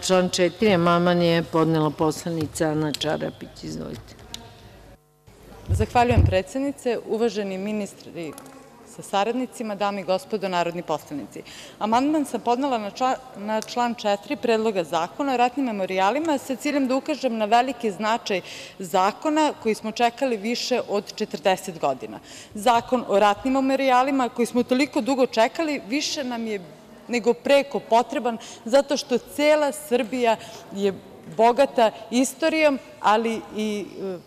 član 4. amandman je podnela poslanica Ana Čarapić. Izvolite. Zahvaljujem predsednice, uvaženi ministri sa saradnicima, dame i gospodo narodni poslanici. Amandman sam podnela na član 4. Predloga zakona o ratnim memorijalima sa ciljem da ukažem na veliki značaj zakona koji smo čekali više od 40 godina. Zakon o ratnim memorijalima koji smo toliko dugo čekali više nam je nego preko potreban zato što cela Srbija je bogata istorijom, ali i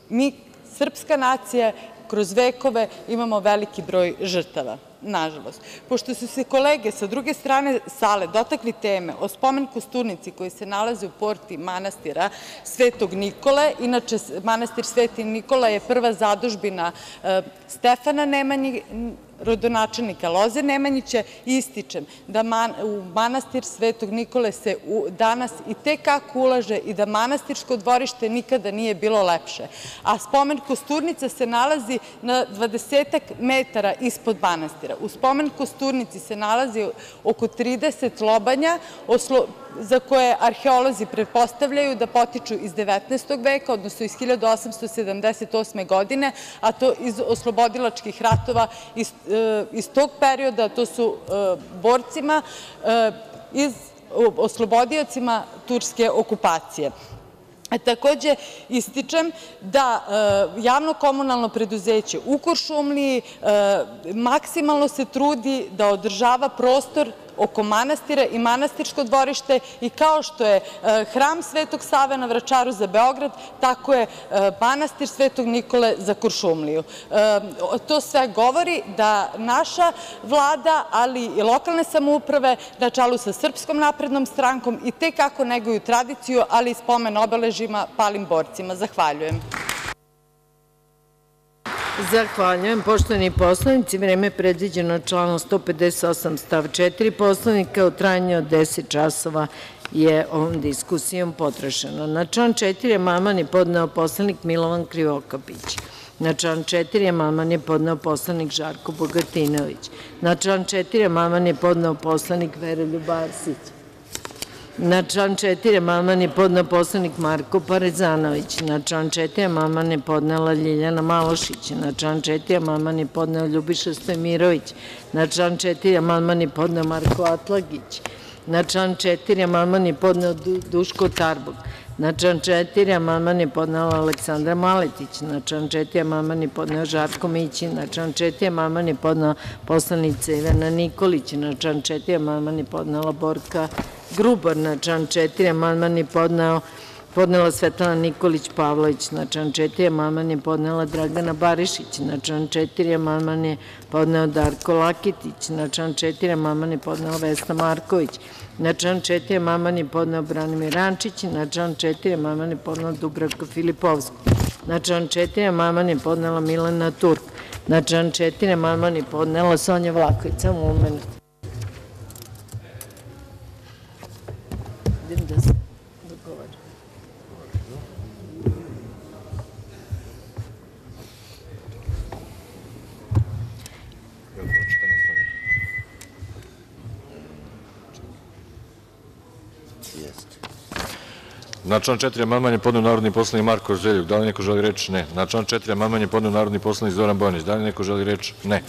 mi, srpska nacija, kroz vekove imamo veliki broj žrtava, nažalost. Pošto su se kolege sa druge strane sale dotakli teme o spomen kosturnici koji se nalazi u porti manastira Svetog Nikole, inače manastir Sveti Nikola je prva zadužbina Stefana Nemanje, rodonačelnika Loze Nemanjića, ističem da u manastir Svetog Nikole se danas i te kako ulaže i da manastirsko dvorište nikada nije bilo lepše, a spomen kosturnica se nalazi na 20 metara ispod manastira. U spomen kosturnici se nalazi oko 30 lobanja za koje arheolozi pretpostavljaju da potiču iz 19. veka, odnosno iz 1878. godine, a to iz oslobodilačkih ratova iz tog perioda, to su borcima, oslobodiocima turske okupacije. Takođe, ističem da javno komunalno preduzeće u Kuršumliji maksimalno se trudi da održava prostor oko manastira i manastirsko dvorište i kao što je hram Svetog Save na Vračaru za Beograd, tako je manastir Svetog Nikole za Kuršumliju. To sve govori da naša Vlada, ali i lokalne samouprave na čelu sa Srpskom naprednom strankom i te kako neguju tradiciju, ali i spomen obeležjima palim borcima. Zahvaljujem. Zahvaljujem. Poštovani poslanici, vreme predviđeno članom 158. stav 4. Poslovnika u trajanju od 10 časova je ovom diskusijom potrošeno. Na član 4. amandman je podneo poslanik Milovan Krivokapić. Na član 4. amandman je podneo poslanik Žarko Bogatinović. Na član 4. amandman je podneo poslanik Veroljub Arsić. Na član 4. amandman je podneo poslanik Marko Parezanović. Na član 4. amandman je podnela Ljiljana Malušić. Na član 4. amandman je podneo Ljubiša Stojmirović. Na član 4. amandman je podneo Marko Atlagić. Na član 4. amandman je podneo Duško Tarbuk. Na član 4. amandman je podnela Aleksandra Maletić. Na član 4. amandman je podneo Žarko Mićin. Na član 4. amandman je podnela poslanica Ivana Nikolić. Na član 4. amandman je podnela Borka Grubar. Na član 4. amandman je podnela Svetlana Nikolić Pavlović. Na član 4. amandman je podnela Dragana Barišić. Na član 4. amandman je podneo Darko Laketić. Na član 4. amandman je podnela Vesna Marković. Na član 4. amandman je podneo Branimir Rančić. Na član 4. amandman je podnela Dubravka Filipovski. Na član 4. amandman je podnela Milena Turk. Na član 4. amandman je podnela Sonja Vlahović. Samo moment. Na član 4. amandman je podneo narodni poslanik Marko Željuk. Da li neko želi reč? Ne. Na član 4. amandman je podneo narodni poslanik Zoran Bojanić. Da li neko želi reč? Ne.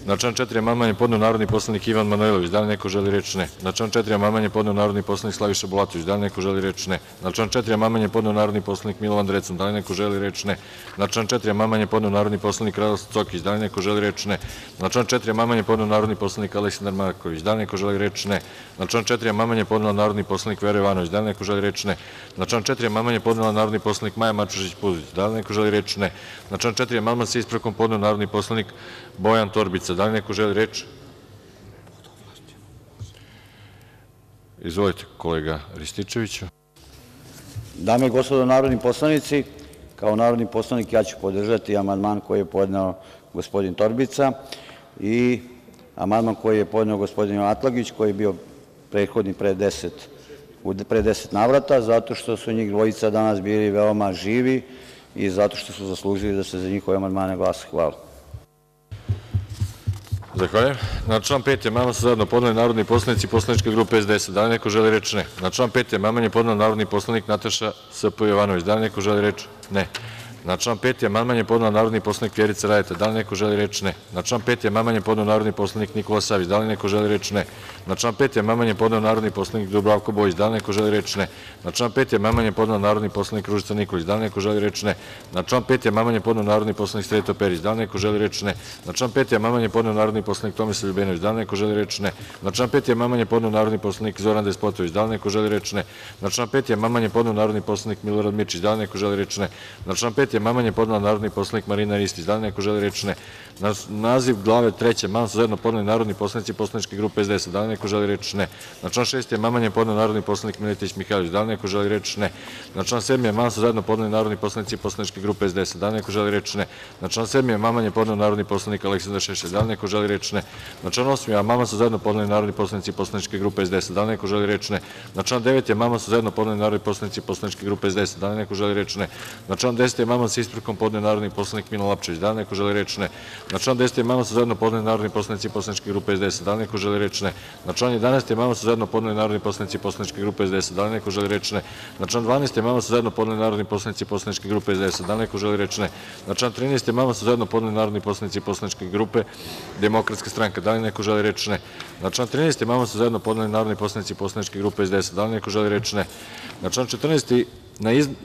Na član 4. amandman je podneo narodni poslanik Ivan Manojlović. Da li neko želi reč? Ne. Na član 4. amandman je podneo narodni poslanik Slaviša Bulatović. Da li neko želi reč? Ne. Na član 4. amandman je podneo narodni poslanik Milovan Drecun. Da li neko želi reč? Ne. Na član 4. amandman je podneo narodni poslanik Radoslav Cokić. Da li neko želi reč? Ne. Na član 4. amandman je podneo narodni poslanik Aleksandar Marković. Da li neko želi reč? Ne. Na član 4. amandman je podneo narodni poslanik Vera Ivanović. Da li neko želi reč? Ne. Na član 4. amandman je podnela narodni poslanik Maja Mačužić-Puzić. Da li neko želi reč? Ne. Na član 4. amandman sa ispravkom podneo narodni poslanik Bojan Torbica. Da li neko želi reč? Izvolite, kolega Rističeviću. Dame i gospodo narodni poslanici, kao narodni poslanik ja ću podržati amandman koji je podneo gospodin Torbica i amandman koji je podneo gospodin Atlagić, koji je bio prethodni pre 10 navrata, zato što su njih dvojica danas bili veoma živi i zato što su zaslužili da se za njihove amandmane glasa. Hvala. Zahvaljujem. Na član 5. amandman su zajedno podneli narodni poslanici poslaničke grupe SDS. Da li neko želi reč? Ne. Na član 5. amandman je podneo narodni poslanik Nataša Sp. Jovanović. Da li neko želi reč? Ne. Na član 5. amandman je podneo narodni poslanik Vjerica Radeta. Da li neko želi reč? Ne. Na član 5. amandman je podneo narodni poslanik Nikola Savić. Da li neko želi reč? Ne. Na član 5. amandman je podneo narodni poslanik Dubravko Bojić. Da li neko želi reč? Ne. Na član 5. amandman je podneo narodni poslanik Ružica Nikolić. Da li neko želi reč? Ne. Na član 5. amandman je podneo narodni poslanik Sreto Perić. Da li neko želi reč? Ne. Na član 5. amandman je podneo narodni poslanik Tomislav Ljubenović. Da li neko želi reč? Ne. Na član 5. amandman je podneo narodni poslanik Zoran Despotović. Da li neko želi reč? Ne. Na član 5. amandman je podneo narodni poslanik Milorad Mirčić. Da li neko želi reč? Ne. Na član 5. amandman je podneo narodni poslanik Marina Ristić. Da li neko želi reč? Ne. Na naziv glave 3. amandman su zajedno podneli narodni poslanici poslaničke grupe SDS. Da li neko želi reč? Ne. Na član 6. amandman je podneo narodni poslanik Miletić Mihajlović. Da li neko želi reč? Ne. Na član 7. amandman su zajedno podneli narodni poslanici poslaničke grupe SDS. Da li neko želi reč? Ne. Na član 7. amandman je podneo narodni poslanik Aleksandar Šešelj. Da li neko želi reč? Ne. Na član 8. amandman su zajedno podneli narodni poslanici poslaničke grupe SDS. Da li neko želi reč? Ne. Na član 9. amandman su zajedno podneli narodni poslanici poslaničke grupe SDS. Da li neko želi reč? Ne. Na član 10. amandman sa ispravkom podneo narodni poslanik Milan Lapčević. Da li neko želi reč? Ne. Na član 10. amandman su zajedno podneli narodni poslanici poslaničke grupe SDS. Da li neko želi reč? Ne. Na član 11. amandman su zajedno podneli narodni poslanici poslaničke grupe SDS. Da li neko želi reč? Ne. Na član 12. amandman su zajedno podneli narodni poslanici poslaničke grupe SDS. Da li neko želi reč? Ne. Na član 13. amandman su zajedno podneli narodni poslanici poslaničke grupe Demokratska stranka. Da li neko želi reč? Ne. Na član 13. amandman su zajedno podneli narodni poslanici poslaničke grupe SDS. Da li neko želi reč? Ne. Na član 14.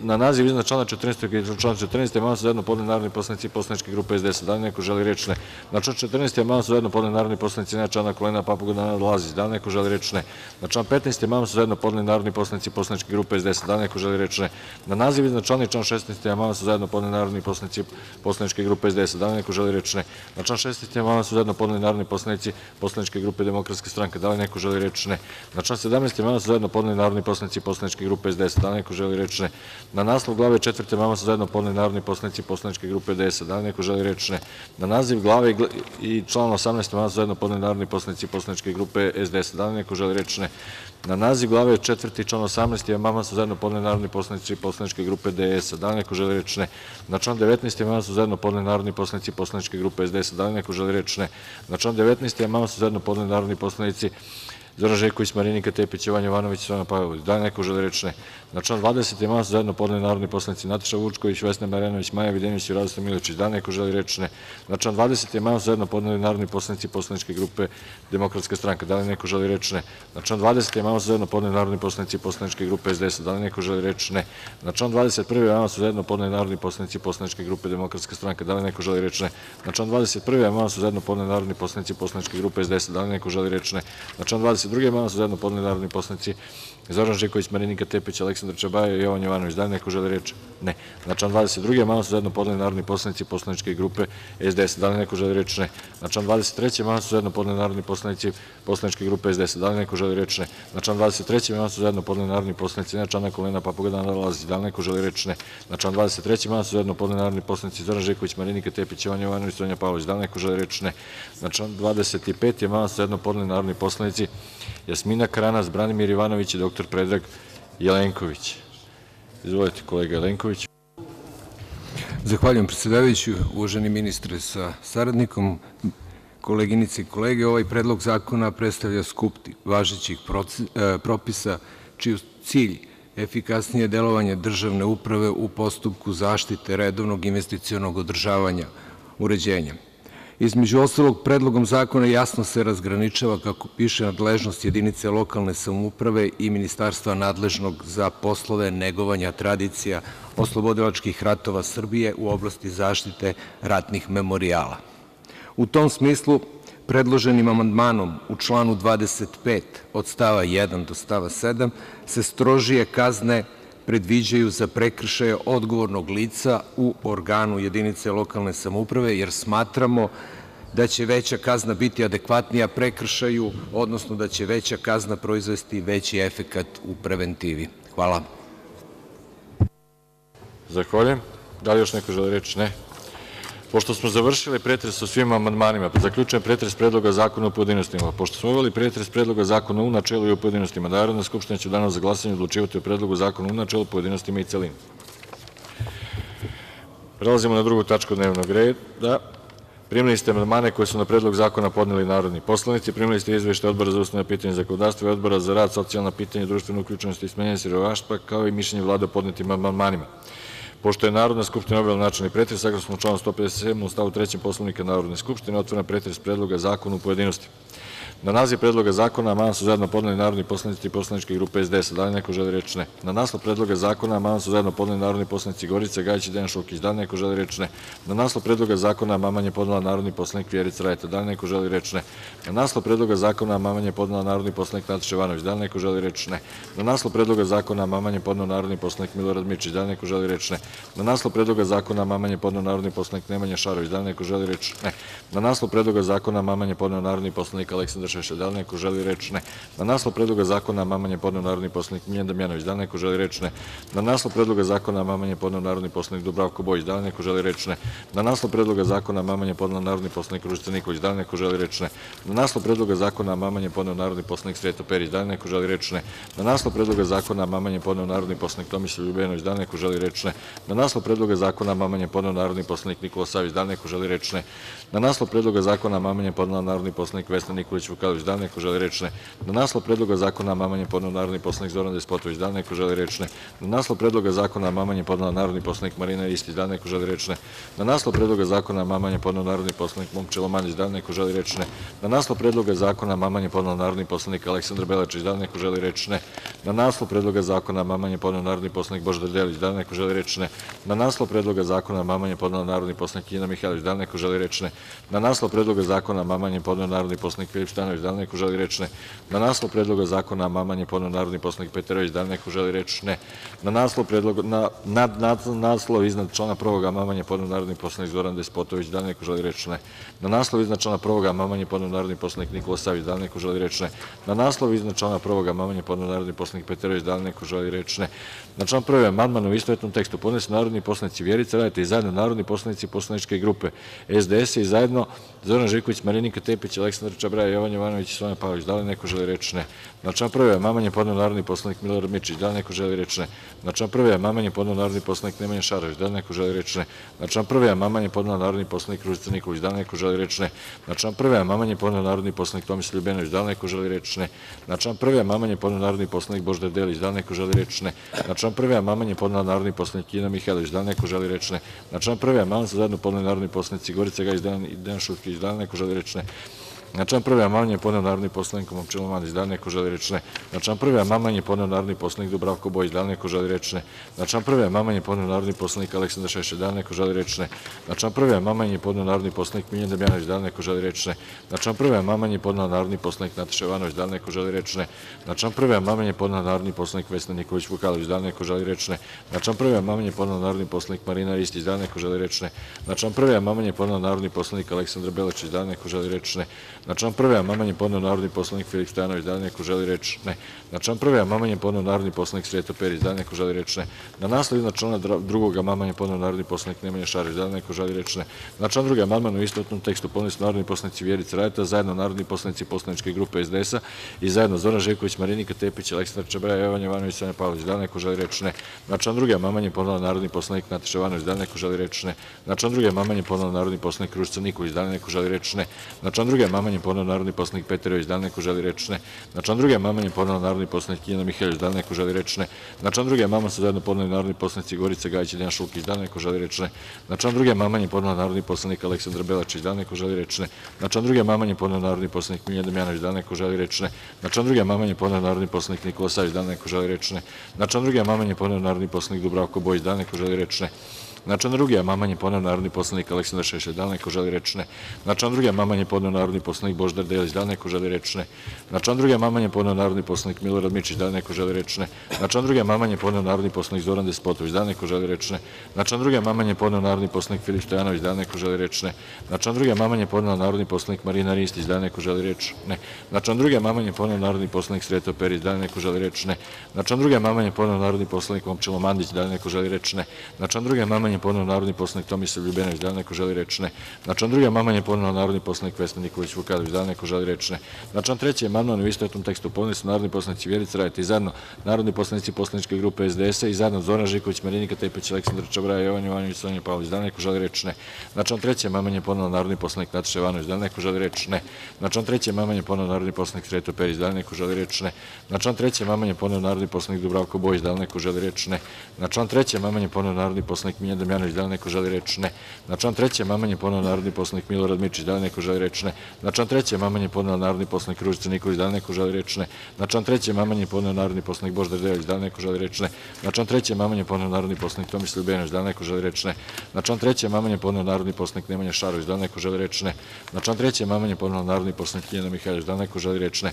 Na naziv iznad člana 14. i član 14. amandman su zajedno podneli narodni poslanici poslaničke grupe SDS. Da li neko želi reč? Ne. Na član 14. amandman su zajedno podneli narodni poslanici Nenad Čanak, Olena Papuga, Nenad Lazić. Da li neko želi reč? Ne. Na član 15. amandman su zajedno podneli narodni poslanici poslaničke grupe SDS. Da li neko želi reč? Ne. Na naziv iznad člana i član 16. amandman su zajedno podneli narodni poslanici poslaničke grupe SDS. Da li neko želi reč? Ne. Na član 16. amandman su zajedno podneli narodni poslanici poslaničke grupe Demokratske stranke. Da li neko želi reč? Ne. Na član 17. amandman su zajedno podneli narodni poslanici poslaničke grupe SDS. Da li neko želi reč? Ne. Na naslov glave 4. amandman su zajedno podneli narodni poslanici poslaničke grupe DS. Da li neko želi reč? Ne. Na naziv glave i član 18. amandman su zajedno podneli narodni poslanici poslaničke grupe SDS. Da li neko želi reč? Ne. Na naziv glave 4. i član 18. amandman su zajedno podneli narodni poslanici poslaničke grupe DS. Da li neko želi reč? Ne. Na član 19. amandman su zajedno podneli narodni poslanici poslaničke grupe SDS. Da li neko želi reč? Ne. Na član 19. amandman su zajedno podneli narodni poslanici Zoran Živković, Marinika Tepić, Jovan Jovanović i Srana Pavlović. Da li neko želi reč? Ne. Na član 20. amandman su zajedno podneli narodni poslanici Nataša Vučković, Vesna Marjanović, Maja Videnović i Radoslav Milojičić. Da li neko želi reč? Ne. Na član 20. amandman su zajedno podneli narodni poslanici poslaničke grupe Demokratska stranka. Da li neko želi reč? Ne. Na član 20. amandman su zajedno podneli narodni poslanici poslaničke grupe SDS. Da li neko želi reč? Ne. Na član 21. amandman su zajedno podneli narodni poslanici poslaničke grupe Demokratska stranka. Da li neko želi reč? Ne. Na član 21. amandman su zajedno podneli narodni poslanici poslaničke grupe SDS. Da li neko želi reč? Ne. Na član 22. amandman su zajedno podneli narodni poslanici Zoran Živković, Marinika Tepić, Aleksandar Čabaja i Jovan Jovanović. Da li neko želi reč? Ne. Na član 22. amandman su zajedno podneli narodni poslanici poslaničke grupe SDS. Da li neko želi reč? Ne. Na član 23. amandman su zajedno podneli narodni poslanici poslaničke grupe SDS. Da li neko želi reč? Ne. Na član 23. amandman su zajedno podneli narodni poslanici Nenad Čanak, Olena Papuga, Nenad Lazić. Da li neko želi reč? Ne. Na član 23. amandman su zajedno podneli narodni poslanici Zoran Živković, Marinika Tepić, Jovan Jovanović i Srana Pavlović. Da li neko želi reč? Ne. Na član 25. amandman su zajedno podneli narodni poslanici Jasmina Karanac, Branimir Ivanović i dr Predrag Jelenković. Izvolite, kolega Jelenković. Zahvaljujem, predsedavajući. Uvaženi ministre sa saradnikom, koleginice i kolege, ovaj predlog zakona predstavlja skup važećih propisa čiji cilj efikasnije delovanje državne uprave u postupku zaštite redovnog investicionog održavanja uređenja. Između ostalog, predlogom zakona jasno se razgraničava, kako piše, nadležnost jedinice lokalne samouprave i ministarstva nadležnog za poslove negovanja tradicija oslobodilačkih ratova Srbije u oblasti zaštite ratnih memorijala. U tom smislu, predloženim amandmanom u članu 25. od stava 1. do stava 7. se strožije kazne predviđaju za prekršaje odgovornog lica u organu jedinice lokalne samouprave, jer smatramo da će veća kazna biti adekvatnija prekršaju, odnosno da će veća kazna proizvesti veći efekat u preventivi. Hvala. Zahvaljujem. Da li još neko želi reč? Ne. Pošto smo završili pretres o svim amandmanima, zaključujem pretres Predloga zakona u pojedinostima. Pošto smo obavili pretres Predloga zakona u načelu i u pojedinostima, Narodna skupština će u danu za glasanje odlučivati o Predlogu zakona u načelu, pojedinostima i celini. Prelazimo na drugu tačku dnevnog reda. Primili ste amandmane koje su na Predlog zakona podneli narodni poslanici. Primili ste izveštaje Odbora za ustavna pitanja i zakonodavstvo i Odbora za rad, socijalna pitanja i društvenu uključenost i smanjenje siromaštva, kao i mišljenje Vlade o podnetim amandmanima. Pošto je Narodna skupština obavila načelni pretres, saglasno članu 157. u stavu 3. Poslovnika Narodne skupštine, otvaram pretres Predloga zakona u pojedinostima. Na naziv Predloga zakona amandman su zajedno podneli narodni poslanici poslaničke grupe SDS. Da li neko želi reč? Ne. Na naslov Predloga zakona amandman su zajedno podneli narodni poslanici Gorica Gajić i Dejan Šulkić. Da li neko želi reč? Ne. Na naslov Predloga zakona amandman je podnela narodni poslanik Vjerica Radeta. Da li neko želi reč? Ne. Na naslov Predloga zakona amandman je podnela narodni poslanik Nataša Jovanović. Da li neko želi reč? Ne. Na naslov Predloga zakona amandman je podneo narodni poslanik Milorad Mirčić. Da li neko želi reč? Ne. Na naslov Predloga zakona amandman je podneo narodni poslanik Nemanja Šarović. Da li neko želi reč? Ne. Na naslov Predloga zakona amandman je podneo narodni poslanik Aleksandar Šešelj. Da li neko želi reč? Ne. Na naslov Predloga zakona amandman je podneo narodni poslanik Miljan Damjanović. Da li neko želi reč? Ne. Na naslov Predloga zakona amandman je podneo narodni poslanik Dubravko Bojić. Da li neko želi reč? Ne. Na naslov Predloga zakona amandman je podneo narodni poslanik Ružica Nikolić. Da li neko želi reč? Ne. Na naslov Predloga zakona amandman je podneo narodni poslanik Sreto Perić. Da li neko želi reč? Ne. Na naslov Predloga zakona amandman je podneo narodni poslanik Tomislav Ljubenović. Da li neko želi reč? Ne. Na naslov Predloga zakona amandman je podneo narodni poslanik Nikola Savić. Da li neko želi reč? Ne. Na naslov Predloga zakona amandman je podnela narodni poslanik Vesna Nikolić Vukalović. Da li neko želi reč? Ne. Na naslov Predloga zakona amandman je podneo narodni poslanik Zoran Despotović. Da li neko želi reč? Ne. Na naslov Predloga zakona amandman je podnela narodni poslanik Marina Ristić. Da li neko želi reč? Ne. Na naslov Predloga zakona amandman je podneo narodni poslanik Momčilo Mandić. Da li neko želi reč? Ne. Na naslov Predloga zakona amandman je podneo narodni poslanik Aleksandar Belačić. Da li neko želi reč? Ne. Na naslov Predloga zakona amandman je podneo narodni poslanik Božidar Delić. Da li neko želi reč? Ne. Na naslov Predloga zakona amandman je podneo narodni poslanik Ina Mihajlović. Da li neko želi reč? Ne. Na naslov Predloga zakona amandman je podneo narodni poslanik Filip Stanović. Da li neko želi reč? Ne. Na naslov Predloga zakona amandman je podneo narodni poslanik Peterović. Da li neko želi reč? Ne. Na naslov iznad člana 1. amandman je podneo narodni poslanik Zoran Despotović. Da li neko želi reč? Ne. Na naslov iznad člana 1. amandman je podneo narodni poslanik Nikola Savić. Da li neko želi reč? Ne. Na naslov iznad člana 1. amandman je podneo narodni poslanik Peterović. Da li neko želi reč? Ne. Na član 1. amandman u istovetnom tekstu podneli su narodni poslanici Vjerica Radeta i zajedno narodni poslanici poslaničke grupe SDS i zajedno Zoran Živković, Marinika Tepić, Aleksandar Čabraja, Jovan Jovanović i Sonja Pavlović. Da li neko želi reč? Ne. Na član 1. amandman je podneo narodni poslanik Milorad Mirčić. Da li neko želi reč? Ne. Na član 1. amandman je podneo narodni poslanik Nemanja Šarović. Da li neko želi reč? Ne. Na član 1. amandman je podneo narodni poslanik Ružica Nikolić. Da li neko želi reč? Ne. Na član 1. amandman je podneo narodni poslanik Tomislav Ljubenović. Da li neko želi reč? Ne. Na član 1. amandman je podneo narodni poslanik Božidar Delić. Da li neko želi reč? Ne. Na član 1. amandman je podnela narodni poslanik Ina Mihajlović. Da li neko želi reč? Ne. Na član 1. amandman su zajedno podneli narodni poslanici Gorica Gajić i Dejan Šulkić. Da li neko želi reč? Ne. Na član 1. amandman je podneo narodni poslanik Momčilo Mandić. Da li neko želi reč? Ne. Na član 1. amandman je podneo narodni poslanik Dubravko Bojić. Da li neko želi reč? Ne. Na član 1. amandman je podneo narodni poslanik Aleksandar Šešelj. Da li neko želi reč? Ne. Na član 1. amandman je podneo narodni poslanik Miljan Damjanović. Da li neko želi reč? Ne. Na član 1. amandman je podneo narodni poslanik Nataša Jovanović. Da li neko želi reč? Ne. Na član 1. amandman je podneo narodni poslanik Vesna Nikolić Vukalović. Da li neko želi reč? Ne. Na član 1. amandman je podneo narodni poslanik Marina Ristić. Da li neko želi reč? Ne. Na član 1. amandman je podneo narodni poslanik Aleksandar Belačić. Da li neko želi reč? Ne. Na član 1. amandman je podneo narodni poslanik Filip Stanović. Da li neko želi reč? Ne. Na član 1. amandman je podneo narodni poslanik Sreto Perić. Da li neko želi reč? Ne. Na naslov iznad člana 2. amandman je podneo narodni poslanik Nemanja Šarović. Da li neko želi reč? Ne. Na član 2. amandman u istovetnom tekstu podneli su narodni poslanici Vjerica Radeta, zajedno narodni poslanici poslaničke grupe SDS i zajedno Zoran Živković, Marinika Tepić, Aleksandar Čabraja, Jovan Jovanović i Sonja Pavlović. Da li neko želi reč? Ne. Na član 2. amandman je podnela narodni poslanik Nataša Jovanović. Da li neko želi reč? Ne. Na član 2. amandman je podnela narodni poslanik Ružica Nikolić. Da li neko želi reč? Ne. Na član 2. amandman je podneo narodni poslanik Peterović. Da li neko želi reč? Ne. Na član 2. amandman je podnela narodni poslanik Ina Mihajlović. Da li neko želi reč? Ne. Na član 2. amandman su zajedno podneli narodni poslanici Gorica Gajić i Dejan Šulkić. Da li neko želi reč? Ne. Na član 2. amandman je podnela narodni poslanik Aleksandar Belačić. Da li neko želi reč? Ne. Na član 2. amandman je podneo narodni poslanik Miljan Damjanović. Da li neko želi reč? Ne. Na član 2. amandman je podneo narodni poslanik Nikola Savić. Da li neko želi reč? Ne. Na član 2. amandman je podneo narodni poslanik Dubravko Bojić. Da li neko želi reč? Ne. Na član 2. amandman je podneo narodni poslanik Aleksandar Šešelj. Da li neko želi reč? Ne. Na član 2. amandman je podneo narodni poslanik Božidar Delić. Da li neko želi reč? Ne. Na član 2. amandman je podneo narodni poslanik Milorad Mirčić. Da li neko želi reč? Ne. Na član 2. amandman je podneo narodni poslanik Zoran Despotović. Da li neko želi reč? Ne. Na član 2. amandman je podneo narodni poslanik Filip Stojanović. Da li neko želi reč? Ne. Na član 2. amandman je podneo narodni poslanik Marina Ristić. Da li neko želi reč? Ne. Na član 2. amandman je podneo narodni poslanik Sreto Perić. Da li neko želi reč? Ne. Na član 2. amandman je podneo narodni poslanik Momčilo Mandić. Da li neko želi reč? Ne. Na član 2. amandman je podneo narodni poslanik Tomislav Ljubenović. Da li neko želi reč? Ne. Na član 2. amandman je podneo narodni poslanik Vesna Nikolić Vukadinović. Da li neko želi reč? Ne. Na član 3. amandman u istovetnom tekstu podneli su narodni poslanici Vjerica Radeta i zajedno narodni poslanici poslaničke grupe SDS i zajedno Zoran Živković, Marinika Tepić, Aleksandar Čabraja, Jovan Jovanović, Sonja Pavlović. Da li neko želi reč? Ne. Na član 3. amandman je podneo narodni poslanik Nataša Jovanović. Da li neko želi reč? Ne. Na član 3. amandman je podneo narodni poslanik Sreto Perić. Da li neko želi reč? Ne. Na član 3. amandman je podneo narodni poslanik Dubravko Bojić. Da li neko želi reč? Ne. Na član 3. amandman je podneo narodni poslanik Miljan Damjanović. Da li neko želi reč? Ne. Na član 3. amandman je podneo narodni poslanik Milorad Mirčić. Da li neko želi reč? Ne. Na član 3. amandman je podneo narodni poslanik Ružica Nikolić. Da li neko želi reč? Ne. Na član 3. amandman je podneo narodni poslanik Božidar Delić. Da li neko želi reč? Ne. Na član 3. amandman je podneo narodni poslanik Tomislav Ljubenović. Da li neko želi reč? Ne. Na član 3. amandman je podneo narodni poslanik Nemanja Šarović. Da li neko želi reč? Ne. Na član 3. amandman je podneo narodni poslanik Ljiljana Mihajlović. Da li neko želi reč? Ne.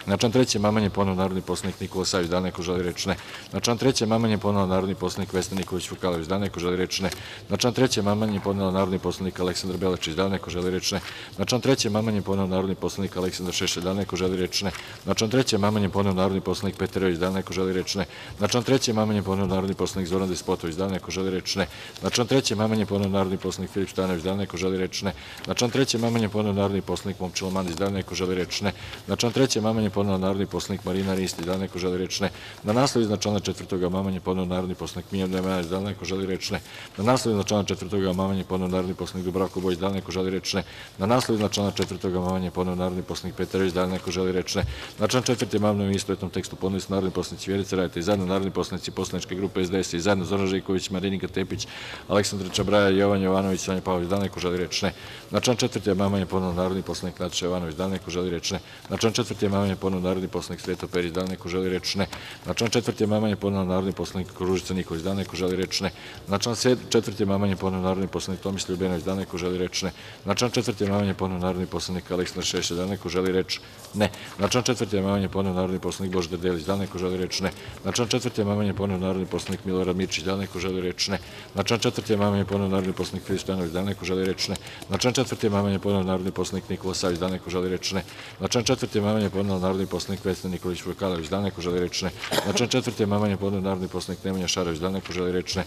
Na član 3. amandman je podneo narodni poslanik Nikola Savić. Da li neko želi reč? Ne. Na član 3. amandman je podneo narodni poslanik Vesna Nikolić Vukadinović. Da li neko želi reč? Ne. Na član 3. amandman je podneo narodni poslanik Aleksandar Belačić. Da li neko želi reč? Ne. Na član 3. amandman je podneo narodni poslanik Aleksandar Šešelj. Da li neko želi reč? Ne. Na član 3. amandman je podneo narodni poslanik Petar Jojić. Da li neko želi reč? Ne. Na član 3. amandman je podneo narodni poslanik Zoran Despotović. Da li neko želi reč? Ne. Na član 3. amandman je podneo narodni poslanik Filip Stanović. Da li neko želi reč? Ne. Na član 3. amandman je podneo narodni poslanik Momčilo Mandić. Da li neko želi reč? Ne. Na član 3. amandman je podneo narodni poslanik Marina Ristić. Da li neko želi reč? Ne. Na naslov iznad člana 4. amandman je podneo narodni poslanik Miljan Damjanović. Da li neko želi reč? Ne. Na naslov iznad člana 4. amandman je podneo narodni poslanik Dubravko Bojić. Da li neko želi reč? Ne. Na naslov iznad člana 4. amandman je podneo narodni poslanik Petar Jojić. Da li neko želi reč? Ne. Na član 4. amandman u istovetnom tekstu podneli su narodni poslanici Vjerica Radeta i zajedno narodni poslanici poslaničke grupe SDS i zajedno Zoran Živković, Marinika Tepić, Aleksandar Čabraja, Jovan Jovanović, Sonja Pavlović. Da li neko želi reč? Ne. Na član 4. amandman je podneo narodni poslanik Nataša Jovanović. Da li neko želi reč? Ne. Na član 4. amandman je podneo narodni poslanik Sreto Perić. Da li neko želi reč? Ne. Na član 4. amandman je podneo narodni poslanik Ružica Nikolić. Da li neko želi reč? Ne. Na član 4. amandman je podneo narodni poslanik Tomislav Ljubenović. Da li neko želi reč? Ne. Na član 4. amandman je podneo narodni poslanik Aleksandar Šešelj. Da li neko želi reč? Ne. Na član 4. amandman je podneo narodni poslanik Božidar Delić. Da li neko želi reč? Ne. Na član 4. amandman je podneo narodni poslanik Milorad Mirčić. Da li neko želi reč? Ne. Na član 4. amandman je podneo narodni poslanik Filip Stanović. Da li neko želi reč? Ne. Na član 4. amandman je podneo narodni poslanik Nikola Savić. Da li neko želi reč? Ne. Na član 4. amandman je podneo narodni poslanik Vesna Nikolić Vukadinović. Da li neko želi reč? Ne. Na član 4. amandman je podneo narodni poslanik Nemanja Šarović. Da li neko želi reč? Ne.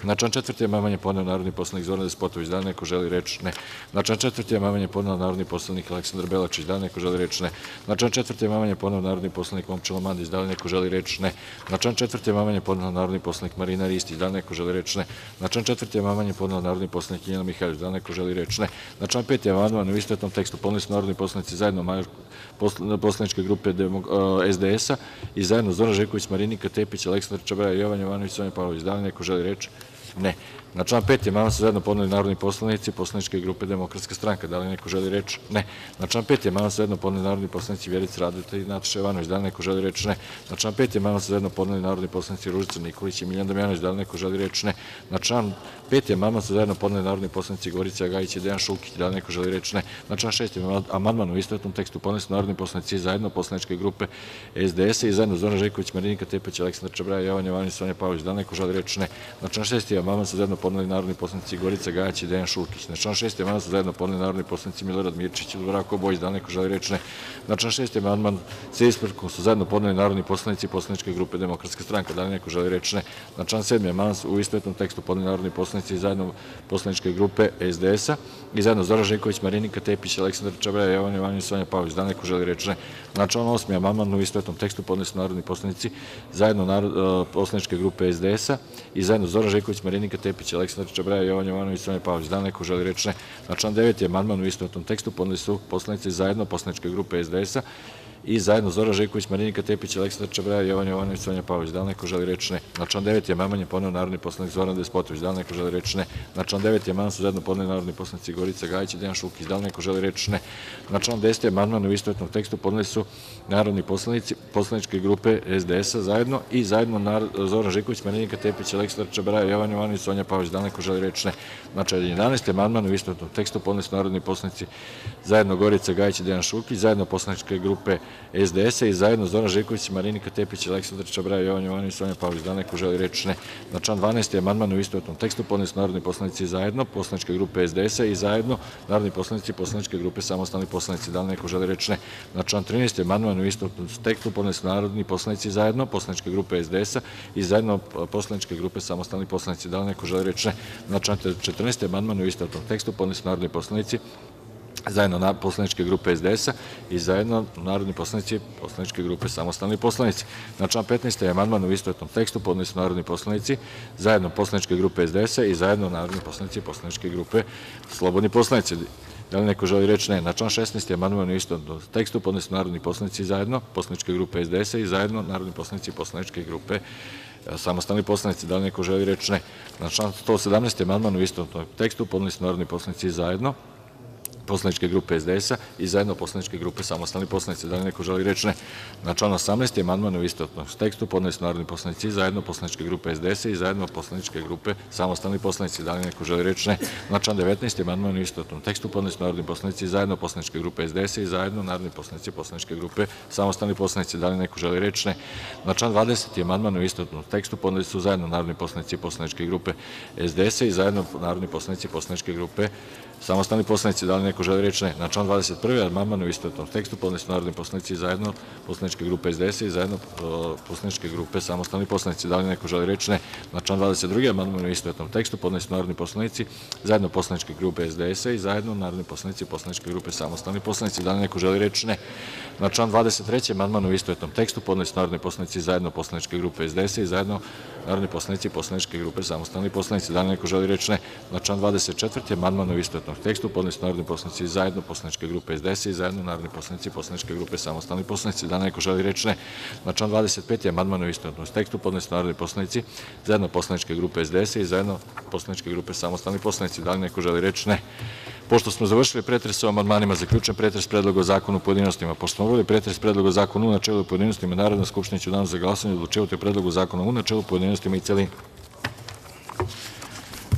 Na član 4. amandman je podneo narodni poslanik Zoran Despotović. Da li neko želi reč? Ne. Na član 4. amandman je podneo narodni poslanik Aleksandar Belačić. Da li neko želi reč? Ne. Na član 4. amandman je podneo narodni poslanik Momčilo Mandić. Da li neko želi reč? Ne. Na član 4. amandman je podneo narodni poslanik Marina Ristić. Da li neko želi reč? Ne. Na član 4. amandman je podneo narodni poslanik Ljiljana Mihajlović. Da li neko želi reč? Ne. Na član 5. amandman u istovetnom tekstu podneli su narodni poslanici zajedno poslaničke grupe SDS i zajedno Zoran Živković, Marinika Tepić, Aleksandar Čabraja, Jovan Jovanović, Sonja Pavlović. Da li neko želi reč? Ne. Na član 5. amandman su zajedno podneli narodni poslanici poslaničke grupe Demokratska stranka. Da li neko želi reč? Ne. Na član 5. amandman su zajedno podneli narodni poslanici Vjerica Radeta i Nataša Jovanović. Da li neko želi reč? Ne. Na član 5. amandman su zajedno podneli narodni poslanici Ružica Nikolić i Miljan Damjanović. Da li neko želi reč? Ne. Na član 5. amandman su zajedno podneli narodni poslanici Gorica Gajić i Dejan Šulkić. Da li neko želi reč? Ne. Na član 6. amandman u istovetnom tekstu podneli su narodni poslanici zajedno poslaničke grupe SDS i zajedno Zoran Živković, Marinika Tepić, Aleksandar Čabraja, Jovan Jovanović, Sonja Pavlović. Da li neko želi reč? Ne. Na član 6. amandman su zajedno podneli narodni poslanici Gorica Gajić i Dejan Šulkić. Na član 6. amandman su zajedno podneli narodni poslanici Milorad Mirčić i Dubravko Bojić. Da li neko želi reč? Ne. Na član 6. amandman sa ispravkom su zajedno podneli narodni poslanici poslaničke grupe Demokratska stranka. Da li neko želi reč? Ne. Na član 7. amandman u istovetnom tekstu podneli narodni poslanici zajedno poslaničke grupe SDS-a i zajedno Zoran Živković, Marinika Tepić, Aleksandar Čabraja, Jovan Jovanović, Sonja Pavlović. Da li neko želi reč? Ne. Na član 8. amandman u istovetnom tekstu podneli su narodni poslanici zajedno poslaničke grupe SDS-a i zajedno Zoran Živković, Marinika Tepić, Aleksandar Čabraja, Jovan Jovanović, Sonja Pavlović. Da li neko želi reč? Ne. Na član 9. amandman u istovetnom tekstu podneli su poslanici zajedno poslaničke grupe SDS-a i zajedno Zoran Živković, Marinika Tepić, Aleksandar Čabraja, Jovan Jovanović, Sonja Pavlović. Da li neko želi reč? Ne. Na član 9. amandman je podneo narodni poslanik Zoran Despotović. Da li neko želi reč? Ne. Na član 9. amandman su zajedno podneli narodni poslanici Gorica Gajić i Dejan Šulkić. Da li neko želi reč? Ne. Na član 10. amandman u istovetnom tekstu podneli su narodni poslanici poslaničke grupe SDS-a zajedno i zajedno Zoran Živković, Marinika Tepić, Aleksandar Čabraja, Jovan Jovanović, Sonja Pavlović. Da li neko želi reč? Ne. Na član 11. amandman u istovetnom tekstu podneli su narodni poslanici zajedno Gorica Gajić i Dejan Šulkić, zajedno poslaničke grupe SDS i zajedno Zoran Živković, Marinika Tepić, Aleksandar Čabraja, Jovan Jovanović, Sonja Pavlović. Da li neko želi reč? Ne. Na član 12. amandman u istovetnom tekstu podneli su narodni poslanici zajedno poslaničke grupe SDS i zajedno narodni poslanici poslaničke grupe Samostalni poslanici. Da li neko želi reč? Ne. Na član 13. amandman u istovetnom tekstu podneli su narodni poslanici zajedno poslaničke grupe SDS i zajedno poslaničke grupe Samostalni poslanici. Da li neko želi reč? Ne. Na član 14. amandman u istovetnom tekstu podneli su narodni poslanici zajedno poslaničke grupe SDS i zajedno narodni poslanici poslaničke grupe Samostalni poslanici. Na član 15. amandman u istovetnom tekstu podneli su narodni poslanici zajedno poslaničke grupe SDS i zajedno narodni poslanici poslaničke grupe Slobodni poslanici. Da li neko želi reč? Ne. Na član 16. amandman u istovetnom tekstu podneli su narodni poslanici zajedno poslaničke grupe SDS i zajedno narodni poslanici poslaničke grupe Samostalni poslanici. Da li neko želi reč? Ne. Na član 117. amandman u istovetnom tekstu podneli su narodni poslanici zajedno poslaničke grupe SDS i zajedno poslaničke grupe Samostalni poslanici. Da li neko želi reč? Ne. Na član 18. amandman u istovetnom tekstu podneli su narodni poslanici zajedno poslaničke grupe SDS i zajedno poslaničke grupe Samostalni poslanici. Da li neko želi reč? Ne. Na član 19. amandman u istovetnom tekstu podneli su narodni poslanici zajedno poslaničke grupe SDS i zajedno narodni poslanici poslaničke grupe Samostalni poslanici. Da li neko želi reč? Ne. Na član 20. amandman u istovetnom tekstu podneli su zajedno narodni poslanici poslaničke grupe SDS i zajedno narodni poslanici poslaničke grupe Samostalni poslanici. Da li neko želi reč? Ne. Na član 21. amandman u istovetnom tekstu podneli su narodni poslanici zajedno poslaničke grupe SDS i zajedno poslaničke grupe Samostalni poslanici. Da li neko želi reč? Ne. Na član 22. amandman u istovetnom tekstu podneli su narodni poslanici zajedno poslaničke grupe SDS i zajedno narodni poslanici poslaničke grupe Samostalni poslanici. Da li neko želi reč? Ne. Na član 23. amandman u istovetnom tekstu podneli su narodni poslanici zajedno poslaničke grupe SDS i zajedno narodni poslanici poslaničke grupe Samostalni poslanici. Da li neko želi reč? Ne. Na član 24. amandman u istovetnom tekstu podneli su narodni poslanici zajedno poslaničke grupe SDS i zajedno narodni poslanici poslaničke grupe Samostalni poslanici. Da li neko želi reč? Ne. Na član 25. amandman u istovetnom tekstu podneli su narodni poslanici zajedno poslaničke grupe SDS i zajedno poslaničke grupe Samostalni poslanici. Da li neko želi reč? Ne. Pošto smo završili pretres o amandmanima, zaključujem pretres Predloga zakona u pojedinostima. Pošto smo obavili pretres Predloga zakona u načelu i pojedinostima, Narodna skupština će u danu za glasanje odlučivati o Predlogu zakona u načelu, pojedinostima i celini.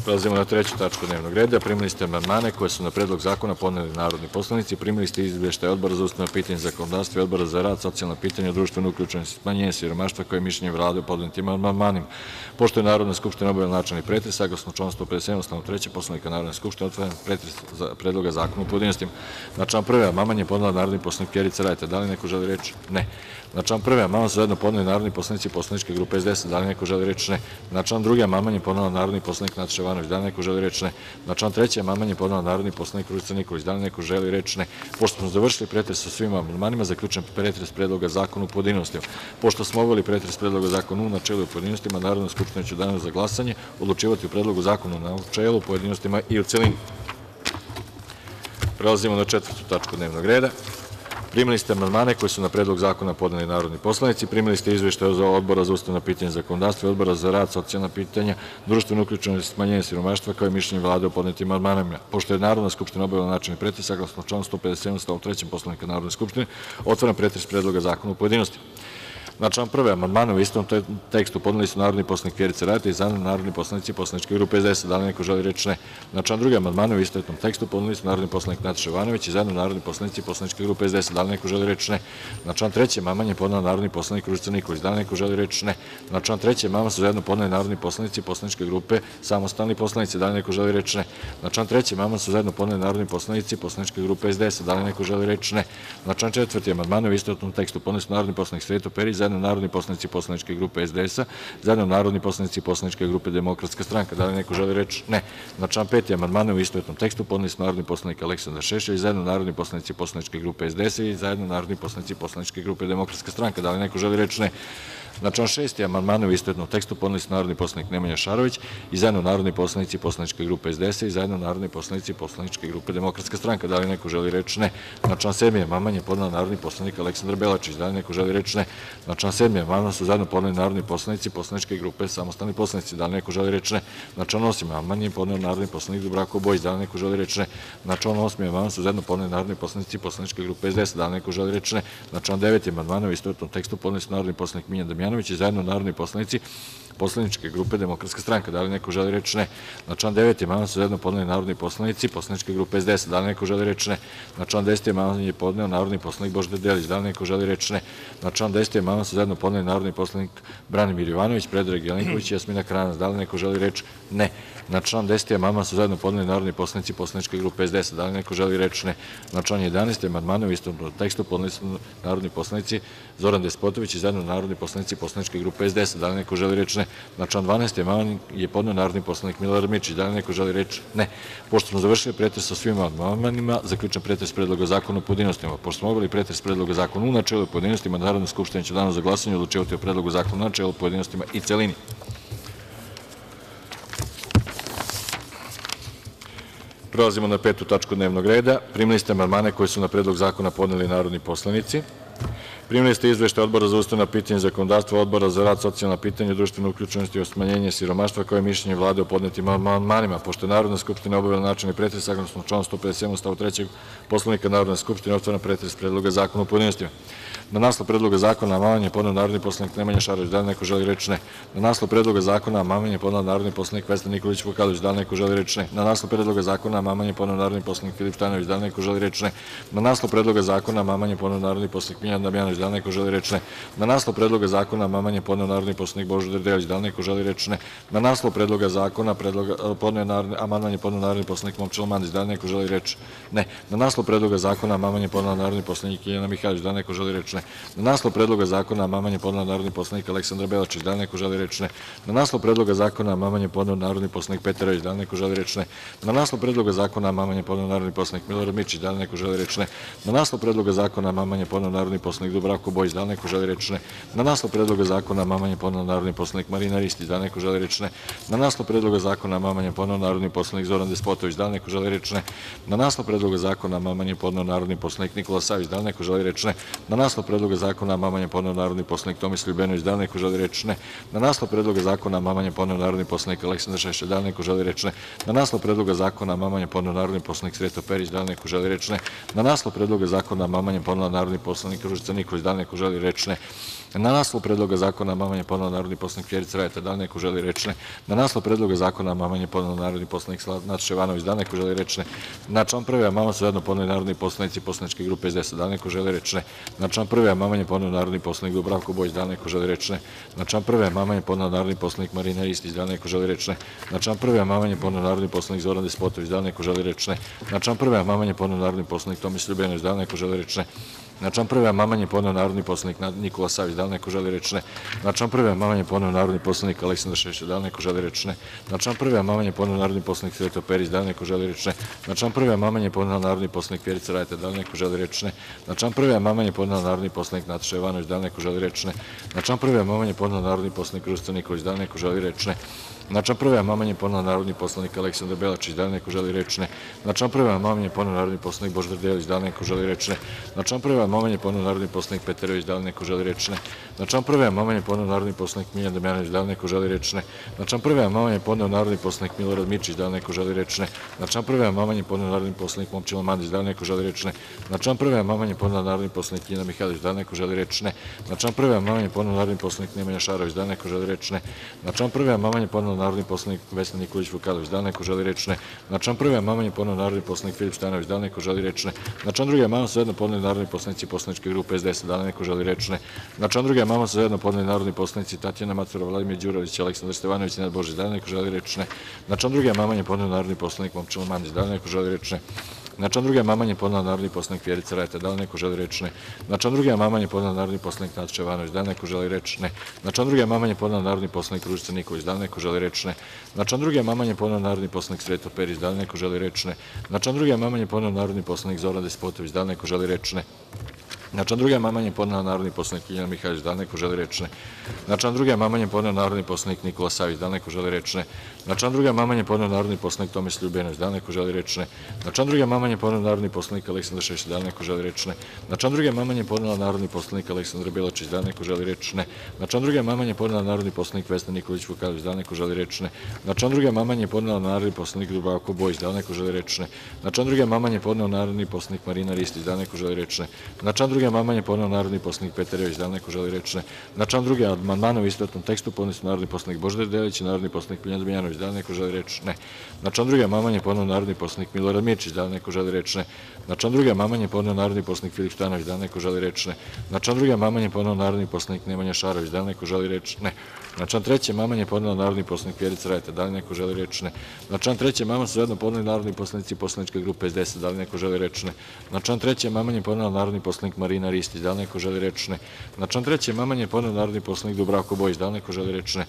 Prelazimo na 3. tačku dnevnog reda. Primili ste amandmane koje su na Predlog zakona podneli narodni poslanici. Primili ste izveštaje Odbora za ustavna pitanja i zakonodavstvo i Odbora za rad, socijalna pitanja, društvenu uključenost i smanjenje siromaštva, koje je mišljenje Vlade o podnetim amandmanima. Pošto je Narodna skupština obavila načelni pretres, saglasno članu 157. stav 3. Poslovnika Narodne skupštine, otvaram pretres Predloga zakona u pojedinostima. Na član 1. amandman je podnela narodni poslanik Vjerica Radeta. Da li neko želi reč? Ne. Na član 1. amandman su zajedno podneli narodni poslanici poslaničke grupe SDS. Da li neko želi reč? Ne. Na član 2. amandman je podnela narodni poslanik Nataša Jovanović. Da li neko želi reč? Ne. Na član 3. amandman je podnela narodni poslanik Ružica Nikolić. Da li neko želi reč? Ne. Pošto smo završili pretres sa svim amandmanima, zaključujem pretres Predloga zakona u pojedinostima. Pošto smo obavili pretres Predloga zakona u načelu i u pojedinostima, Narodna skupština će u danu za glasanje odlučivati o Predlogu zakona u načelu, pojedinostima i u celini. Prelazimo na 4. tačku dnevnog reda. Primili ste amandmane koje su na Predlog zakona podneli narodni poslanici. Primili ste izveštaje Odbora za ustavna pitanja i zakonodavstvo i Odbora za rad, socijalna pitanja, društvenu uključenost i smanjenje siromaštva, kao i mišljenje Vlade o podnetim amandmanima. Pošto je Narodna skupština obavila načelni pretres, saglasno članu 157. stav 3. Poslovnika Narodne skupštine, otvaram pretres Predloga zakona u pojedinostima. Na član 1. amandmane u istom tekstu podneli su narodni poslanik Vjerica Radeta i zajedno narodni poslanici poslaničke grupe SDS. Da li neko želi reč? Ne. Na član 2. amandmane u istovetnom tekstu podneli su narodni poslanik Nataša Jovanović i zajedno narodni poslanici poslaničke grupe SDS. Da li neko želi reč? Ne. Na član 3. amandman je podnela narodni poslanik Ružica Nikolić. Da li neko želi reč? Ne. Na član 3. amandman su zajedno podneli narodni poslanici poslaničke grupe Samostalni poslanici. Da li neko želi reč? Ne. Na član 3. amandman su zajedno podneli narodni poslanici poslaničke grupe SDS. Da li neko želi reč? Ne. Na član 4. amandman u istovetnom tekstu podneli su narodni poslanik Sreto Perić, zajedno narodni poslanici poslaničke grupe SDS-a, zajedno narodni poslanici poslaničke grupe Demokratska stranka. Da li neko želi reč? Ne. Na član 5. amandmane u istovetnom tekstu podneli su narodni poslanik Aleksandar Šešelj, zajedno narodni poslanici poslaničke grupe SDS i zajedno narodni poslanici poslaničke grupe Demokratska stranka. Da li neko želi reč? Ne. Na član 6. amandmane u istovetnom tekstu podneli su narodni poslanik Nemanja Šarović i zajedno narodni poslanici poslaničke grupe SDS i zajedno narodni poslanici poslaničke grupe Demokratska stranka. Da li neko želi reč? Ne. Na član 7. amandman je podneo narodni poslanik Aleksandar Belačić. Da li neko želi reč? Ne. Na član 7. amandman su zajedno podneli narodni poslanici poslaničke grupe Samostalni poslanici. Da li neko želi reč? Ne. Na član 8. amandman je podneo narodni poslanik Dubravko Bojić. Da li neko želi reč? Ne. Na član 8. amandman su zajedno podneli narodni poslanici poslaničke grupe SDS. Da li neko želi reč? Ne. Na član 9. amandman u istovetnom tekstu podneli su narodni poslanik Miljan Damjanović i zajedno narodni poslanici Poslaničke grupe Demokratska stranka. Da li neko želi reč? Ne. Na član 9. amandman su zajedno podneli narodni poslanici Poslaničke grupe SDS. Da li neko želi reč? Ne. Na član 10. amandman je podneo narodni poslanik Božidar Delić. Da li neko želi reč? Ne. Na član 10. amandman su zajedno podneli narodni poslanik Branimir Jovanović, Predrag Jelenković i Jasmina Karanac. Da li neko želi reč? Ne. Na član 10. amandman su zajedno podneli narodni poslanici Poslaničke grupe SDS. Da li neko želi reč? Ne. Na član 11. amandmane u istovetnom tekstu podneli su narodni poslanici Zoran Despotović i zajedno narodni poslanici Poslaničke grupe SDS. Da li neko želi reč? Ne. Na član 12. amandman je podneo narodni poslanik Milorad Mirčić. Da li neko želi reč? Ne. Pošto smo završili pretres o svim amandmanima, zaključujem pretres Predloga zakona u pojedinostima. Pošto smo obavili pretres Predloga zakona u načelu i pojedinostima, Narodna skupština će u danu za glasanje odlučivati o Predlogu zakona u načelu, pojedinostima i celini. Prelazimo na 5. tačku dnevnog reda. Primili ste amandmane koje su na Predlog zakona podneli narodni poslanici. Primili ste izveštaj Odbora za ustavna pitanja i zakonodavstvo, Odbora za rad, socijalna pitanja, društvenu uključenost i smanjenje siromaštva, kao i mišljenje Vlade o podnetim amandmanima. Pošto je Narodna skupština obavila načelni pretres, saglasno članu 157. stavu 3. Poslovnika Narodne skupštine, otvaram pretres Predloga zakona u pojedinostima. Na naslov Predloga zakona amandman je podneo narodni poslanik Nemanja Šarović. Da li neko želi reč? Ne. Na naslov Predloga zakona amandman je podneo narodni poslanik Vesna Nikolić Vukadinović. Da li neko želi reč? Ne. Na naslov Predloga zakona amandman je podneo narodni poslanik Filip Stojanović. Da li neko želi reč? Ne. Na naslov Predloga zakona amandman je podneo narodni poslanik Miljan Damjanović. Da li neko želi reč? Ne. Na naslov Predloga zakona amandman je podneo narodni poslanik Božidar Delić. Da li neko želi reč? Ne. Na naslov Predloga zakona amandman je podneo narodni poslanik Momčilo Mandić. Da li neko želi reč? Ne. Na naslov Predloga zakona amandman je podneo narodni poslanik Jelena Mihajlović. Da li neko želi reč? Ne. Na naslov Predloga zakona amandman je podneo narodni poslanik Aleksandra Belačić. Da li neko želi reč? Ne. Na naslov Predloga zakona amandman je podneo narodni poslanik Petar Jojić. Da li neko želi reč? Ne. Na naslov Predloga zakona amandman je podneo narodni poslanik Milorad Mirčić. Da li neko želi reč? Ne. Na naslov Predloga zakona amandman je podneo narodni poslanik Dubravko Bojić. Da li neko želi reč? Ne. Na naslov Predloga zakona amandman je podneo narodni poslanik Marina Ristić. Da li neko želi reč? Ne. Na naslov Predloga zakona amandman je podneo narodni poslanik Zoran Despotović. Da li neko želi reč? Ne. Na naslov Predloga zakona amandman je podneo narodni poslanik Nikola Savić. Da li neko želi reč? Ne. Na naslov Predloga zakona amandman je podneo narodni poslanik Tomislav Ljubenović. Da li neko želi reč? Ne. Na naslov Predloga zakona amandman je podneo narodni poslanik Aleksandar Šešelj. Da li neko želi reč? Ne. Na naslov Predloga zakona amandman je podneo narodni poslanik Sreto Perić. Da li neko želi reč? Ne. Na naslov Predloga zakona amandman je podneo narodni poslanik Ružica Nikolić. Da li neko želi reč? Ne. Na naslov Predloga zakona amandman je podneo narodni poslanik Vjerica Radeta. Da li neko želi reč? Ne. Na naslov Predloga zakona amandman je podneo narodni poslanik Nataša Jovanović. Da li neko želi reč? Ne. Na član 1. amandman su zajedno podneli narodni poslanici Poslaničke grupe SDS. Da li neko želi reč? Ne. Na član 1. amandman je podneo narodni poslanik Dubravko Bojić. Da li neko želi reč? Ne. Na član 1. amandman je podneo narodni poslanik Marina Ristić. Da li neko želi reč? Ne. Na član 1. amandman je podneo narodni poslanik Zoran Despotović. Da li neko želi reč? Ne. Na član 1. amandman je podneo narodni poslanik Tomislav Ljubenović. Da li neko želi reč? Ne. Na član 1. amandman je podneo narodni poslanik Nikola Savić. Da li neko želi reč? Ne. Na član 1. amandman je podneo narodni poslanik Aleksandar Šešelj. Da li neko želi reč? Ne. Na član 1. amandman je podneo narodni poslanik Sreto Perić. Da li neko želi reč? Ne. Na član 1. amandman je podneo narodni poslanik Vjerica Radeta. Da li neko želi reč? Ne. Na član 1. amandman je podneo narodni poslanik Nataša Jovanović. Da li neko želi reč? Ne. Na član 1. amandman je podneo narodni poslanik Ružica Nikolić. Da li neko želi reč? Ne. Na član 1. amandman je podneo narodni poslanik Aleksandar Belačić. Da li neko želi reč? Ne. Na član 1. amandman je podneo narodni poslanik Božidar Delić. Da li neko želi reč? Ne. Na član 1. amandman je podneo narodni poslanik Petar Jojić. Da li neko želi reč? Ne. Na član 1. amandman je podneo narodni poslanik Miljan Damjanović. Da li neko želi reč? Ne. Na član 1. amandman je podneo narodni poslanik Milorad Mirčić. Da li neko želi reč? Ne. Na član 1. amandman je podneo narodni poslanik Momčilo Mandić. Da li neko želi reč? Ne. Na član 1. amandman je podneo narodni poslanik Jelena Mihajlović. Da li neko želi reč? Ne. Na član 1. amandman je podneo narodni poslanik Nemanja Šarović. Da li neko želi reč? Ne. Na član 1. amandman je podneo narodni poslanik Vesna Nikolić Vukadinović. Da li neko želi reč? Ne. Na član 1. amandman je podneo narodni poslanik Filip Stojanović. Da li neko želi reč? Ne. Na član 2. amandman su zajedno podneli narodni poslanici Poslaničke grupe SDS. Da li neko želi reč? Ne. Na član 2. amandman su zajedno podneli narodni poslanici Tatjana Macura, Vladimir Đurović, Aleksandar Stevanović i Nenad Božić. Da li neko želi reč? Ne. Na član 2. amandman je podneo narodni poslanik Momčilo Mandić. Da li neko želi reč? Ne. Na član 2. amandman je podneo narodni poslanik Vjerica Radeta. Da li neko želi reč? Ne. Na član 2. amandman je podneo narodni poslanik Nataša Jovanović. Da li neko želi reč? Ne. Na član 2. amandman je podneo narodni poslanik Ružica Nikolić. Da li neko želi reč? Ne. Na član 2. amandman je podneo narodni poslanik Sreto Perić. Da li neko želi reč? Ne. Na član 2. amandman je podneo narodni poslanik Zoran Despotović. Da li neko želi reč? Ne. Na član 2. amandman je podneo narodni poslanik Jelena Mihajlović. Da li neko želi reč? Ne. Na član 2. amandman je podneo narodni poslanik Nikola Savić. Da li neko želi reč? Ne. Na član 2. amandman je podneo narodni poslanik Tomislav Ljubenović. Da li neko želi reč? Ne. Na član 2. amandman je podneo narodni poslanik Aleksandar Šešelj. Da li neko želi reč? Ne. Na član 2. amandman je podneo narodni poslanik Aleksandar Belačić. Da li neko želi reč? Ne. Na član 2. amandman je podneo narodni poslanik Vesna Nikolić Vukadinović. Da li neko želi reč? Ne. Na član 2. amandman je podneo narodni poslanik Dubravko Bojić. Da li neko želi reč? Ne. Na član 2. amandman je podneo narodni poslanik Marina Ristić. Da li neko želi reč? Ne. Na član 2. 2. amandman je podneo narodni poslanik Petar Jojić. Da li neko želi reč? Ne. Na član 2. amandmane u istovetnom tekstu podneli su narodni poslanik Božidar Delić i narodni poslanik Miljan Damjanović. Da li neko želi reč? Ne. Na član 2. amandman je podneo narodni poslanik Milorad Mirčić. Da li neko želi reč? Ne. Na član 2. amandman je podneo narodni poslanik Filip Stanović. Da li neko želi reč? Ne. Na član 2. amandman je podneo narodni poslanik Nemanja Šarović. Da li neko želi reč? Ne. Na član 3. amandman je podneo narodni poslanik Vjerica Radeta. Da li neko želi reč? Ne. Na član 3. amandman su zajedno podneli narodni poslanici poslaničke grupe SDS. Da li neko želi reč? Ne. Na član 3. amandman je podneo narodni poslanik Marina Ristić. Da li neko želi reč? Ne. Na član 3. amandman je podneo narodni poslanik Dubravko Bojić. Da li neko želi reč? Ne.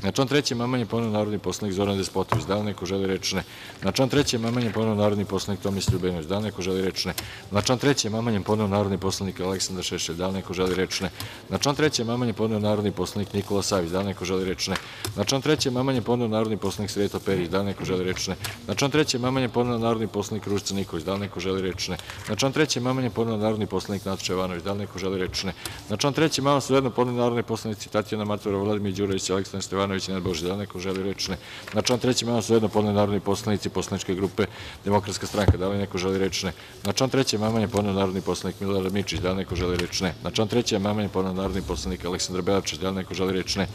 Na član 3. amandman je podneo narodni poslanik Zoran Despotović. Da li neko želi reč? Ne. Na član 3. amandman je podneo narodni poslanik Tomislav Ljubenović. Da li neko želi reč? Ne. Na član 3. amandman je podneo narodni poslanik Aleksandar Šešelj. Da li neko želi reč? Ne. Na član 3. amandman je podneo narodni poslanik Nikola Savić. Da li neko želi reč? Ne. Na član 3. amandman je podneo narodni poslanik Sreto Perić. Da li neko želi reč? Ne. Na član 3. amandman je podneo narodni poslanik Ružica Nikolić. Da li neko želi reč? Ne. Na član 3. amandman je podneo narodni poslanik Nataša Jovanović. Da li neko želi reč? Ne. Na član 3. amandman su zajedno podneli narodni poslanici Tatjana Macura, Vladimir Đurić, Aleksandar Stevanović i Nenad Božić. Da li neko želi reč? Ne. Na član 3. amandman su zajedno podneli narodni poslanici poslaničke grupe Demokratska stranka. Da li neko želi reč? Ne. Na član 3. amandman je podneo narodni poslanik Milorad Mirčić. Da li neko želi reč? Ne. Na član 3. amandman je podneo narodni poslanik Aleksandar Belačić. Da li neko želi reč? Ne.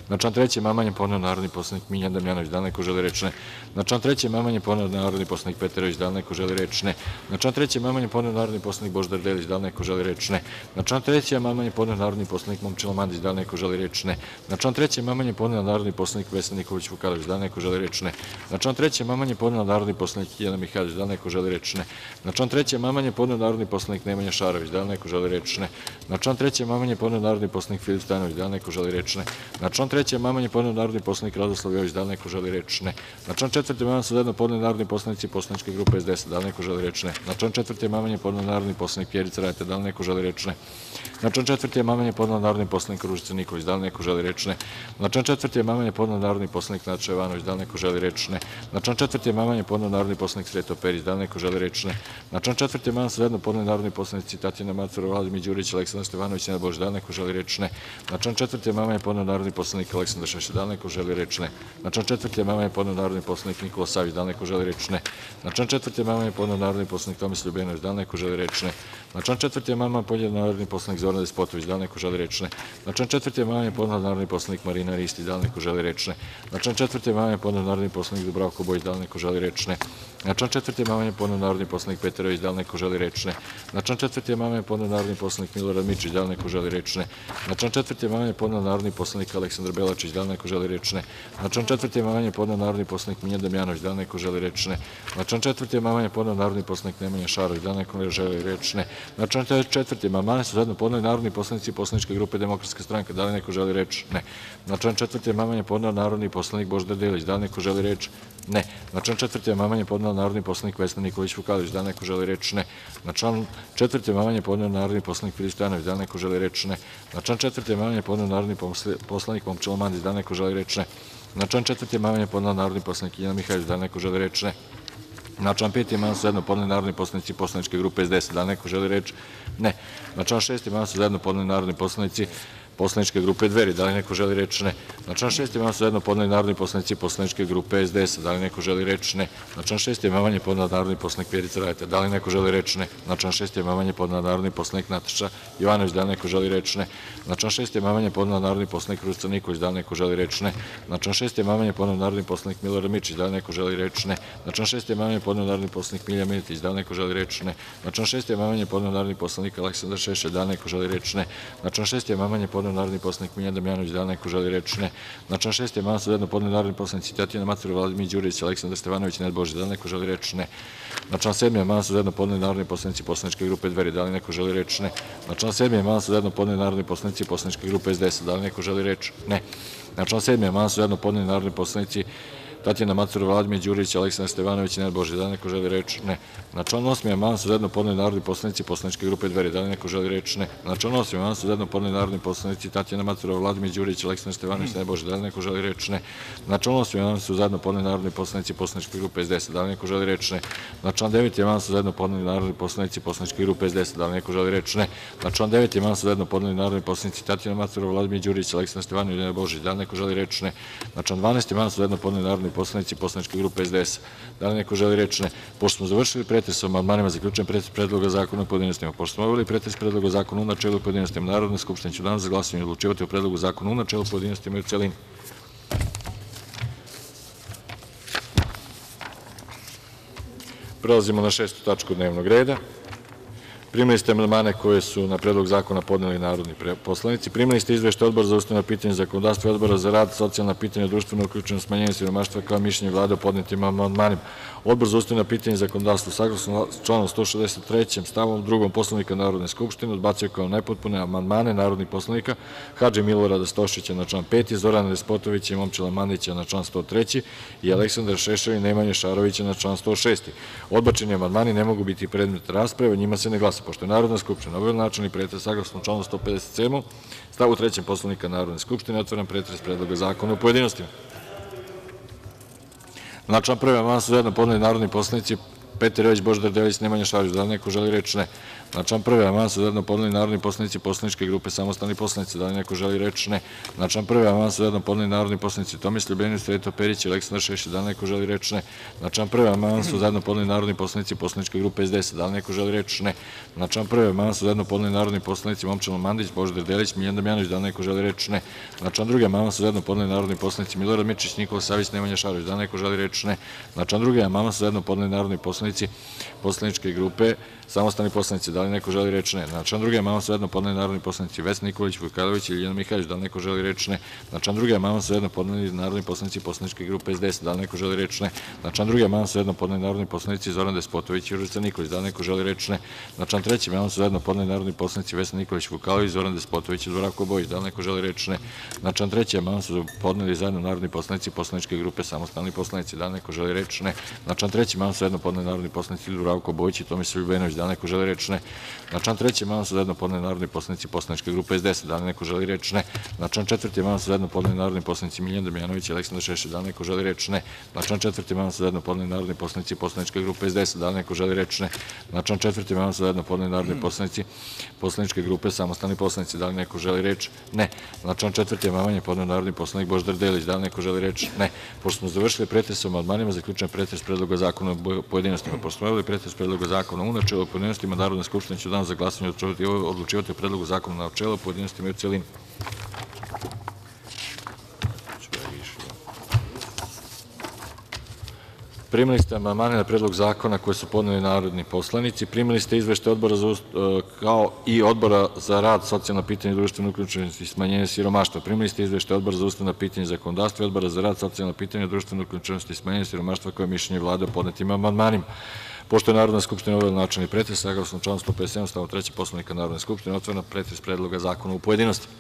Na član 3. amandman je podneo narodni poslanik Miljan Damjanović. Da li neko želi reč? Ne. Na član 3. amandman je podneo narodni poslanik Petar Jojić. Da li neko želi reč? Ne. Na član 3. amandman je podneo narodni poslanik Božidar Delić. Da li neko želi reč? Ne. Na član 3. amandman je podneo narodni poslanik Momčilo Mandić. Da li neko želi reč? Ne. Na član 3. amandman je podneo narodni poslanik Vesna Nikolić Vukadinović. Da li neko želi reč? Ne. Na član 3. amandman je podneo narodni poslanik Jelena Mihajlović. Da li neko želi reč? Ne. Na član 3. amandman je podneo narodni poslanik Nemanja Šarović. Da li neko želi reč? Ne. Na član 3. amandman je podneo narodni poslanik Filip Stanović. Da li neko želi reč? Ne. Na član 3. amandman je podneo narodni poslanik Radoslav Jović. Da li neko želi reč? Ne. Na član 4. amandman su zajedno podneli narodni poslanici poslaničke grupe SDS. Da li neko želi reč? Ne. Na član 4. amandman je podneo narodni poslanik Vjerica Radeta. Da li neko želi reč? Ne. Na član 4. amandman je podneo narodni poslanik Ružica Nikolić. Da li neko želi reč? Ne. Na član 4. amandman je podneo narodni poslanik Nataša Jovanović. Da li neko želi reč? Ne. Na član 4. amandman je podneo narodni poslanik Sreto Perić. Da li neko želi reč? Ne. Na član 4. amandman su zajedno podneli narodni poslanici Tatjana Macura, Vladimir Đurić, Aleksandar Stevanović i Nenad Božić. Da li neko želi reč? Ne. Na član 4. amandman je podneo narodni poslanik Aleksandar Šešelj. Da li neko želi reč? Ne. Na član 4. amandman je podneo narodni poslanik Nikola Savić. Da li neko želi reč? Ne. Na član 4. amandman je podneo narodni poslanik Tomislav Ljubenović. Da li neko želi reč? Ne. Na član 4. amandman je podneo narodni poslanik Zoran Despotović. Da li neko želi reč? Ne. Na član 4. amandman je podneo narodni poslanik Marina Ristić. Da li neko želi reč? Ne. Na član 4. amandman je podneo narodni poslanik Dubravko Bojić. Da li neko želi reč? Ne. Na član 4. amandman je podneo narodni poslanik Petar Jojić. Da li neko želi reč? Ne. Na član 4. amandman je podneo narodni poslanik Milorad Mirčić. Da li neko želi reč? Ne. Na član 4. amandman je podneo narodni poslanik Aleksandar Belačić. Da li neko želi reč? Ne. Na član 4. amandman je podneo narodni poslanik Miljan Damjanović. Da li neko želi reč? Ne. Na član 4. amandman je podneo narodni poslanik Nemanja Šarović. Da li neko želi reč? Ne. Na član 4. amandman su zajedno podneli narodni poslanici poslaničke grupe Demokratska stranka. Da li neko želi reč? Ne. Na član 4. amandman je podneo narodni poslanik Božidar Delić. Da li neko želi reč? Ne. Na član 4. amandman je podneo narodni poslanik Vesna Nikolić Vukadinović. Da li neko želi reč? Ne. Na član 4. amandman je podneo narodni poslanik Filip Stanović. Da li neko želi reč? Ne. Na član 4. amandman je podneo narodni poslanik Momčilo Mandić. Da li neko želi reč? Ne. Na član 4. amandman je podneo narodni poslanik Jelena Mihajlović. Da li neko želi reč? Ne. Na član 5. amandman su zajedno podneli narodni poslanici poslaničke grupe SDS. Da li neko želi reč? Ne. Na član 6. amandman su zajedno podneli narodni poslanici poslaničke grupe Dveri. Da li neko želi reč? Ne. Na član 6. amandman su zajedno podneli narodni poslanici poslaničke grupe SDS. Da li neko želi reč? Ne. Na član 6. amandman je podneo narodni poslanik Vjerica Radeta. Da li neko želi reč? Ne. Na član 6. amandman je podneo narodni poslanik Nataša Jovanović. Da li neko želi reč? Ne. Na član 6. amandman je podneo narodni poslanik Ružica Nikolić. Da li neko želi reč? Ne. Na član 6. amandman je podneo narodni poslanik Milorad Mirčić. Da li neko želi reč? Ne. Na član 6. amandman je podneo narodni poslanik Miljan Miletić. Da li neko želi reč? Ne. Na član 6. amandman je podneo narodni poslanik Aleksandar Šešelj. Da li neko želi reč? Ne. Na član 6. amandman je podneo narodni poslanik Miljan Damjanović. Da li neko želi reč? Ne. Na član 6. amandman su zajedno podneli narodni poslanici Tatjana Macura, Vladimir Đurić, Aleksandar Stevanović i Nenad Božić. Da li neko želi reč? Ne. Na član 7. amandman su zajedno podneli narodni poslanici poslaničke grupe Dveri. Da li neko želi reč? Ne. Na član 7. amandman su zajedno podneli narodni poslanici poslaničke grupe SDS. Da li neko želi reč? Ne. Na član 7. amandman su zajedno podneli narodni poslanici Tatjana Macura, Vladimir Đurić, Aleksandar Stevanović i Nenad Božić. Da li neko želi reč? Ne. Na član 8. amandman su zajedno podneli narodni poslanici poslaničke grupe Dveri. Da li neko želi reč? Ne. Na član 8. amandman su zajedno podneli narodni poslanici Tatjana Macura, Vladimir Đurić, Aleksandar Stevanović i Nenad Božić. Da li neko želi reč? Ne. Na član 8. amandman su zajedno podneli narodni poslanici poslaničke grupe SDS. Da li neko želi reč? Ne. Na član 9. amandman su zajedno podneli narodni poslanici poslaničke grupe SDS. Da li neko želi reč? Ne. Na član 9. amandman su zajedno podneli narodni poslanici Tatjana Macura, Vladimir Đurić, Aleksandar Stevanović i Nenad Božić. Da li neko želi reč? Ne. Na član 12. amandman su zajedno podneli narodni poslanici poslaničke grupe SDS. Da li neko želi reč? Ne. Pošto smo završili pretres o amandmanima, zaključujem pretres Predloga zakona u pojedinostima. Pošto smo obavili pretres Predloga zakona u načelu i pojedinostima, Narodna skupština će u danu za glasanje odlučivati o Predlogu zakona u načelu, pojedinostima i u celini. Prelazimo na 6. tačku dnevnog reda. Primili ste amandmane koje su na Predlog zakona podneli narodni poslanici. Primili ste izveštaj Odbora za ustavna pitanja i zakonodavstvo i Odbora za rad, socijalna pitanja, društvenu uključenost, smanjenje siromaštva, kao i mišljenje Vlade o podnetim amandmanima. Odbor za ustavna pitanja i zakonodavstvo, saglasno članu 163. stavom 2. Poslovnika Narodne skupštine, odbacio kao nepotpune amandmane narodnih poslanika Hadži Milorada Stošića na član 5, Zorana Despotovića i Momčila Mandića na član 103. i Aleksandra Šešelja i Nemanje Šarovića na član 106. Odbačeni amandmani ne mogu biti predmet rasprave, o njima se ne glasa. Pošto je Narodna skupština obavila načelni pretres, saglasno članu 157. stavu 3. Poslovnika Narodne skupštine, otvaram pretres Predloga zakona u pojedinostima. Na član 1. amandman su zajedno podneli narodni poslanici Petar Jojić, Božidar Delić, Nemanja Šarović. Da li neko želi reč? Ne. Na član 1. amandman su zajedno podneli narodni poslanici poslaničke grupe Samostalni poslanici. Da li neko želi reč? Ne. Na član 1. amandman su zajedno podneli narodni poslanici Tomislav Ljubenović, Sreto Perić i Aleksandar Šešelj. Da li neko želi reč? Ne. Na član 1. amandman su zajedno podneli narodni poslanici poslaničke grupe SDS. Da li neko želi reč? Ne. Na član 1. amandman su zajedno podneli narodni poslanici Momčilo Mandić, Božidar Delić, Miljan Damjanović. Da li neko želi reč? Ne. Na član 2. amandman su zajedno podneli narodni poslanici Milorad Mirčić, Nikola Savić, Nemanja Šarović. Da li neko želi reč? Ne. Na član 2. amandman su zajedno podneli narodni poslanici poslaničke grupe Samostalni poslanici. Da li neko želi reč? Ne. Na član 2. amandman su zajedno podneli narodni poslanici Vesna Nikolić Vukajlović i Ljiljana Mihajlović. Da li neko želi reč? Ne. Na član 2. amandman su zajedno podneli narodni poslanici poslaničke grupe SDS. Da li neko želi reč? Ne. Na član 2. amandman su zajedno podneli narodni poslanici Zoran Despotović i Ružica Nikolić. Da li neko želi reč? Ne. Na član 3. amandman su zajedno podneli narodni poslanici Vesna Nikolić Vukajlović, Zoran Despotović i Dvoravko Bojić. Da li neko želi reč? Ne. Na član 3. amandman su podneli zajedno narodni poslanici poslaničke grupe Samostalni poslanici. Da li neko želi reč? Ne. Na član 3. amandman su zajedno podneli narodni poslanici Dvoravko Bojić i Tomislav Ljubenović. Da li neko želi reč? Ne. Na član 3. amandman su zajedno podneli narodni poslanici poslaničke grupe SDS. Da li neko želi reč? Ne. Na član 4. amandman su zajedno podneli narodni poslanici Miljan Damjanović i Aleksandar Šešelj. Da li neko želi reč? Ne. Na član 4. amandman su zajedno podneli narodni poslanici poslaničke grupe SDS. Da li neko želi reč? Ne. Na član 4. amandman su zajedno podneli narodni poslanici poslaničke grupe Samostalni poslanici. Da li neko želi reč? Ne. Na član 4. amandman je podneo narodni poslanik Božidar Delić. Da li neko želi reč? Ne. Pošto smo završili pretres o amandmanima, zaključujem pretres Predloga zakona u pojedinostima. Pošto smo obavili pretres Predloga zakona u načelu, u pojedinostima, Narodna skupština će u danu za glasanje odlučivati o Predlogu zakona na načelu, pojedinostima i u celini. Primili ste amandmane na Predlog zakona koje su podneli narodni poslanici. Primili ste izveštaj Odbora kao i Odbora za rad, socijalna pitanja, društvenu uključenost i smanjenje siromaštva. Primili ste izveštaj Odbora za ustavna pitanja i zakonodavstvo i Odbora za rad, socijalna pitanja, društvenu uključenost i smanjenje siromaštva, koje je mišljenje Vlade o podnetim amandmanima. Pošto je Narodna skupština obavila načelni pretres, saglasno članu 157. stavu 3. Poslovnika Narodne skupštine, otvaram pretres Predloga zakona u pojedinostima.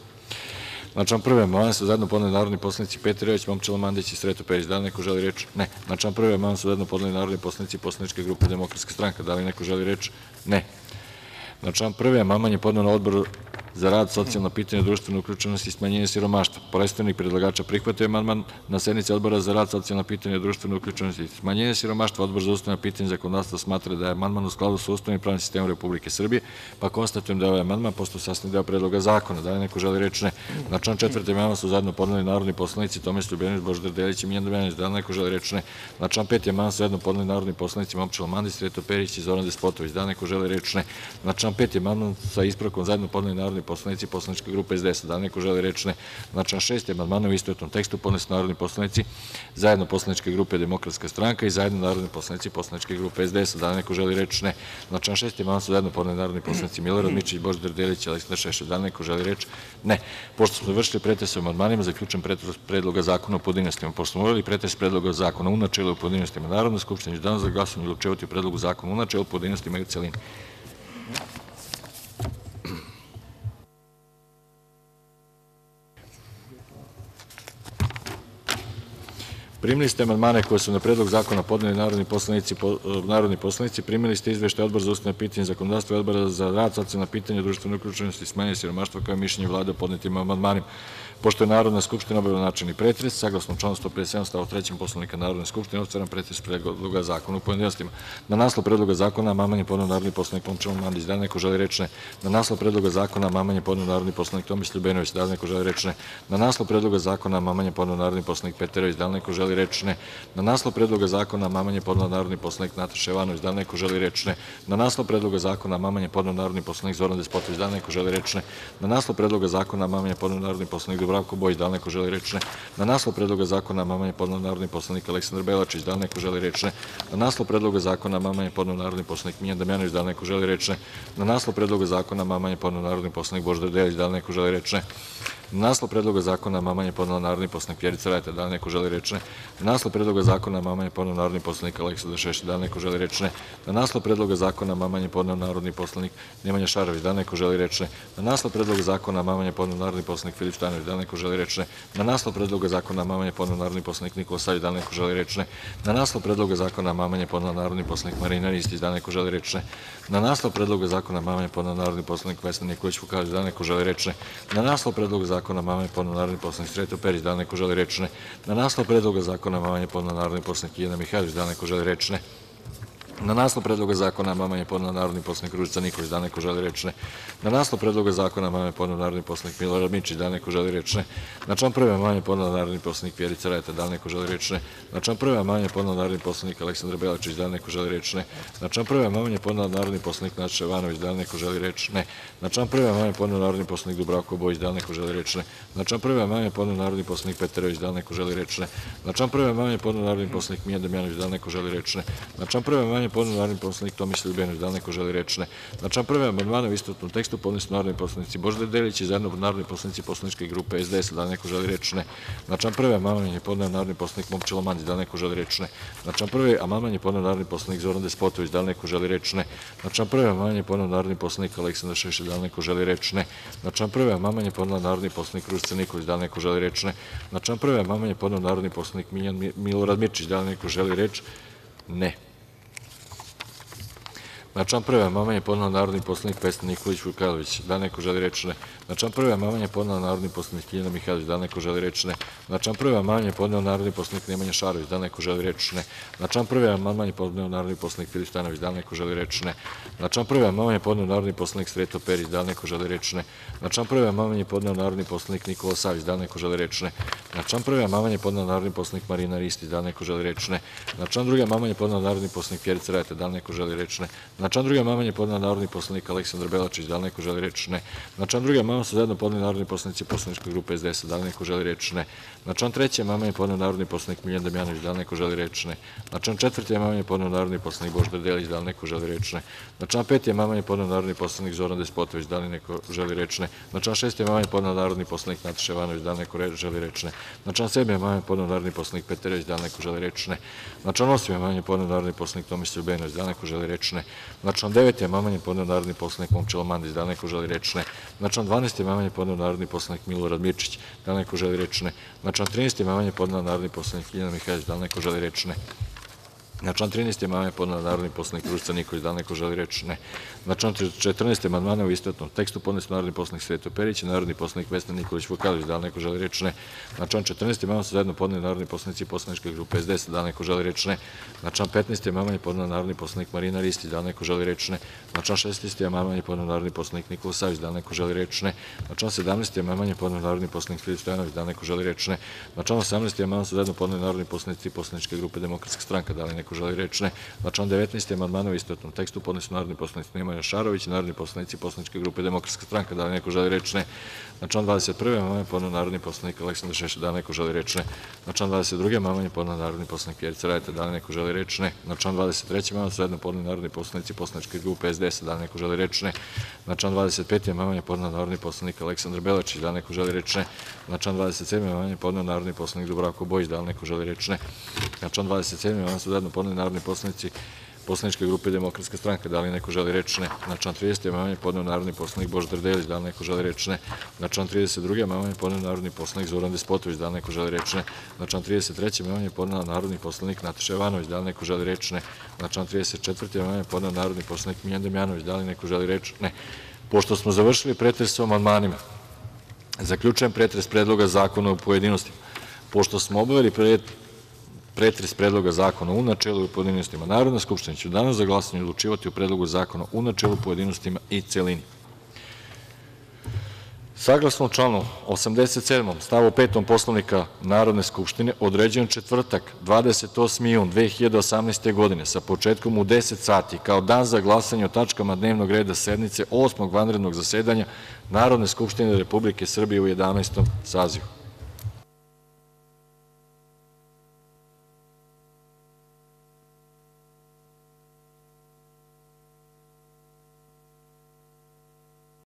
Na član 1. amandman su zajedno podneli narodni poslanici Petar Jojić, Momčilo Mandić i Sreto Perić. Da li neko želi reč? Ne. Na član 1. amandman su zajedno podneli narodni poslanici poslaničke grupe Demokratska stranka. Da li neko želi reč? Ne. Na član 1. amandman je podneo Odbor za rad, socijalna pitanja, društvenu uključenost i smanjenje siromaštva. Predstavnik predlagača prihvatio amandman na sednici Odbora za rad, socijalna pitanja, društvenu uključenost i smanjenje siromaštva. Odbor za ustavna pitanja i zakonodavstvo smatra da je amandman u skladu sa Ustavom i pravnim sistemom Republike Srbije, pa konstatujem da je ovaj amandman postao sastavni deo Predloga zakona. Da li neko želi reč? Ne. Na član 4. amandman su zajedno podneli narodni poslanici Tomislav Ljubenović, Božidar Delić i Miljan Damjanović. Da li neko želi reč? Ne. Na član 5. amandman su zajedno podneli narodni poslanici Momčilo Mandić, Sreto Perić i Zoran Despotović. Da li neko želi reč? Ne. Na član 5. amandman sa ispravkom zajedno podneli narodni poslanici poslaničke grupe SDS. Da li neko želi reč? Ne. Na član 6. amandman u istovetnom tekstu podneli su narodni poslanici zajedno poslaničke grupe Demokratska stranka i zajedno narodni poslanici poslaničke grupe SDS. Da li neko želi reč? Ne. Na član 6. amandman su zajedno podneli narodni poslanici Milorad Mirčić, Božidar Delić i Aleksandar Šešelj. Da li neko želi reč? Ne. Pošto smo završili pretres o amandmanima, zaključujem pretres Predloga zakona u pojedinostima. Pošto smo obavili pretres Predloga zakona u načelu i u pojedinostima, Narodna skupština će u danu za glasanje odlučivati o Predlogu zakona u načelu, pojedinostima i u celini. Primili ste amandmane koje su na Predlog zakona podneli narodni poslanici. Primili ste izveštaj Odbora za ustavna pitanja i zakonodavstvo i Odbora za rad, socijalna pitanja, društvenu uključenost i smanjenje siromaštva, kao i mišljenje Vlade o podnetim amandmanima. Pošto je Narodna skupština obavila načelni pretres, saglasno članu 157. stav 3. Poslovnika Narodne skupštine, otvaram pretres Predloga zakona u pojedinostima. Na naslov Predloga zakona amandman je podneo narodni poslanik Momčilo Mandić. Da li neko želi reč? Ne. Na naslov Predloga zakona amandman je podneo narodni poslanik Tomislav Ljubenović. Da li neko želi reč? Ne. Na naslov Predloga zakona amandman je podneo narodni poslanik Petar Jojić. Da li neko želi reč? Ne. Na naslov Predloga zakona amandman je podneo narodni poslanik Nataša Jovanović. Da li neko želi reč? Ne. Na naslov Predloga zakona amandman je podneo narodni poslanik Zoran Despotović. Da li neko želi reč? Ne. Na naslov Predloga zakona amandman je podneo narodni poslanik Dubravko Bojić. Da li neko želi reč? Ne. Na naslov Predloga zakona amandman je podneo narodni poslanik Aleksandar Belačić. Da li neko želi reč? Ne. Na naslov Predloga zakona amandman je podneo narodni poslanik Miljan Damjanović. Da li neko želi reč? Ne. Na naslov Predloga zakona amandman je podneo narodni poslanik Božidar Delić. Da li neko želi reč? Ne. Na naslov Predloga zakona amandman je podnela narodni poslanik Vjerica Radeta. Da li neko želi reč? Ne. Na naslov Predloga zakona amandman je podneo narodni poslanik Aleksandar Šešelj. Da li neko želi reč? Ne. Na naslov Predloga zakona amandman je podneo narodni poslanik Nemanja Šarović. Da li neko želi reč? Ne. Na naslov Predloga zakona amandman je podneo narodni poslanik Filip Stanović. Da li neko želi reč? Ne. Na naslov Predloga zakona amandman je podneo narodni poslanik Nikola Savić. Da li neko želi reč? Ne. Na naslov Predloga zakona amandman je podneo narodni poslanik Marina Ristić. Da li neko želi reč? Ne. Na naslov Predloga zakona amandman je podneo narodni poslanik Vesna Nikolić Vukajlović. Da li neko želi reč? Ne. Na naslov Predloga zakona amandman je podneo narodni poslanik Sreto Perić. Da li neko želi reč? Ne. Na naslov Predloga zakona amandman je podneo narodni poslanik Jelena Mihajlović. Da li neko želi reč? Ne. Na naslov Predloga zakona amandman je podneo narodni poslanik Ružica Nikolić. Da li neko želi reč? Ne. Na naslov Predloga zakona amandman je podneo narodni poslanik Milorad Mirčić. Da li neko želi reč? Ne. Na član 1. amandman je podneo narodni poslanik Vjerica Radeta. Da li neko želi reč? Ne. Na član 1. amandman je podneo narodni poslanik Aleksandar Belačić. Da li neko želi reč? Ne. Na član 1. amandman je podneo narodni poslanik Nataša Jovanović. Da li neko želi reč? Ne. Na član 1. amandman je podneo narodni poslanik Dubravko Bojić. Da li neko želi reč? Ne. Na član 1. amandman je podneo narodni poslanik Petar Jojić. Da li neko želi reč? Ne. Na član 1. amandman je podneo narodni poslanik Miljan Damjanović. Da li neko želi reč? Ne. Na član 1. amandman je podneo narodni poslanik Tomislav Ljubenović. Da li neko želi reč? Ne. Na član 1. amandmane u istovetnom tekstu podneli su narodni poslanici Božidar Delić i zajedno narodni poslanici poslaničke grupe SDS. Da li neko želi reč? Ne. Na član 1. amandman je podneo narodni poslanik Momčilo Mandić. Da li neko želi reč? Ne. Na član 1. amandman je podneo narodni poslanik Zoran Despotović. Da li neko želi reč? Ne. Na član 1. amandman je podneo narodni poslanik Aleksandar Šešelj. Da li neko želi reč? Ne. Na član 1. amandman je podneo narodni poslanik Ružica Nikolić. Da li neko želi reč? Ne. Na član 1. amandman je podneo narodni poslanik Milorad Mirčić. Da li neko želi reč? Ne. Na član 1. amandman je podneo narodni poslanik Vesna Nikolić Vukajlović. Da li neko želi reč? Ne. Na član 1. amandman je podneo narodni poslanik Jelena Mihajlović. Da li neko želi reč? Ne. Na član 1. amandman je podneo narodni poslanik Nemanja Šarović. Da li neko želi reč? Ne. Na član 1. amandman je podneo narodni poslanik Filip Stanović. Da li neko želi reč? Ne. Na član 1. amandman je podneo narodni poslanik Sreto Perić. Da li neko želi reč? Ne. Na član 1. amandman je podneo narodni poslanik Nikola Savić. Da li neko želi reč? Ne. Na član 1. amandman je podneo narodni poslanik Marina Ristić. Da li neko želi reč? Ne. Na član 2. amandman je podneo narodni poslanik Vjerica Radeta. Da li neko želi reč? Ne. Na član 2. amandman je podneo narodni poslanik Aleksandar Belačić. Da li neko želi reč? Ne. Na član 2. amandman su zajedno podneli narodni poslanici poslaničke grupe SDS. Da li neko želi reč? Ne. Na član 3. amandman je podneo narodni poslanik Miljan Damjanović. Da li neko želi reč? Ne. Na član 4. amandman je podneo narodni poslanik Božidar Delić. Da li neko želi reč? Ne. Na član 5. amandman je podneo narodni poslanik Zoran Despotović. Da li neko želi reč? Ne. Na član 6. amandman je podneo narodni poslanik Nataša Jovanović. Da li neko želi reč? Ne. Na član 7. amandman je podneo narodni poslanik Petar Jojić. Da li neko želi reč? Ne. Na član 8. amandman je podneo narodni poslanik Tomislav Ljubenović. Da li neko želi reč? Ne. Na član 9. amandman je podneo narodni poslanik Momčilo Mandić. Da li neko želi reč? Ne. Na član 12. amandman je podneo narodni poslanik Milorad Mirčić. Da li neko želi reč? Ne. Na član 13. amandman je podneo narodni poslanik Jelena Mihajlović. Da li neko želi reč? Ne. Na član 13. amandman je podneo narodni poslanik Ružica Nikolić. Da li neko želi reč? Ne. Na član 14. amandmane u istovetnom tekstu podneli su narodni poslanik Sreto Perić i narodni poslanik Vesna Nikolić Vukajlović. Da li neko želi reč? Ne. Na član 14. amandman su zajedno podneli narodni poslanici poslaničke grupe SDS. Da li neko želi reč? Ne. Na član 15. amandman je podneo narodni poslanik Marina Ristić. Da li neko želi reč? Ne. Na član 16. amandman je podneo narodni poslanik Nikola Savić. Da li neko želi reč? Ne. Na član 17. amandman je podneo narodni poslanik Filip Stojanović. Da li neko želi reč? Ne. Na član 18. amandman su zajedno podneli narodni poslanici poslaničke grupe Demokratska stranka. Da li neko želi reč? Ne. Na član 19. amandmane u istovetnom tekstu podneli su narodni poslanici Nemanja Šarović i narodni poslanici poslaničke grupe Demokratska stranka. Da li neko želi reč? Ne. Na član 21. amandman je podneo narodni poslanik Aleksandar Šešelj. Da li neko želi reč? Ne. Na član 22. amandman je podneo narodni poslanik Vjerica Radeta. Da li neko želi reč? Ne. Na član 23. amandman su zajedno podneli narodni poslanici poslaničke grupe SDS. Da li neko želi reč? Ne. Na član 25. amandman je podneo narodni poslanik Aleksandar Belačić. Da li neko želi reč? Ne. Na član 27. amandman je podneo narodni poslanik Dubravko Bojić. Da li neko želi reč? Ne. Na član 27. amandman su zajedno podneli narodni poslanici poslaničke grupe Demokratska stranka. Da li neko želi reč? Ne. Na član 30. amandman je podneo narodni poslanik Božidar Delić. Da li neko želi reč? Ne. Na član 32. amandman je podneo narodni poslanik Zoran Despotović. Da li neko želi reč? Ne. Na član 33. amandman je podneo narodni poslanik Nataša Jovanović. Da li neko želi reč? Ne. Na član 34. amandman je podneo narodni poslanik Miljan Damjanović. Da li neko želi reč? Ne. Pošto smo završili pretres o amandmanima, zaključujem pretres Predloga zakona u pojedinostima. Pošto smo obavili pretres Predloga zakona u načelu i u pojedinostima, Narodna skupština će u danu za glasanje odlučivati o Predlogu zakona u načelu, pojedinostima i celini. Saglasno članu 87. stavu 5. Poslovnika Narodne skupštine, određujem četvrtak, 28. jun 2018. godine, sa početkom u 10 sati, kao dan za glasanje o tačkama dnevnog reda sednice Osmog vanrednog zasedanja Narodne skupštine Republike Srbije u 11. sazivu.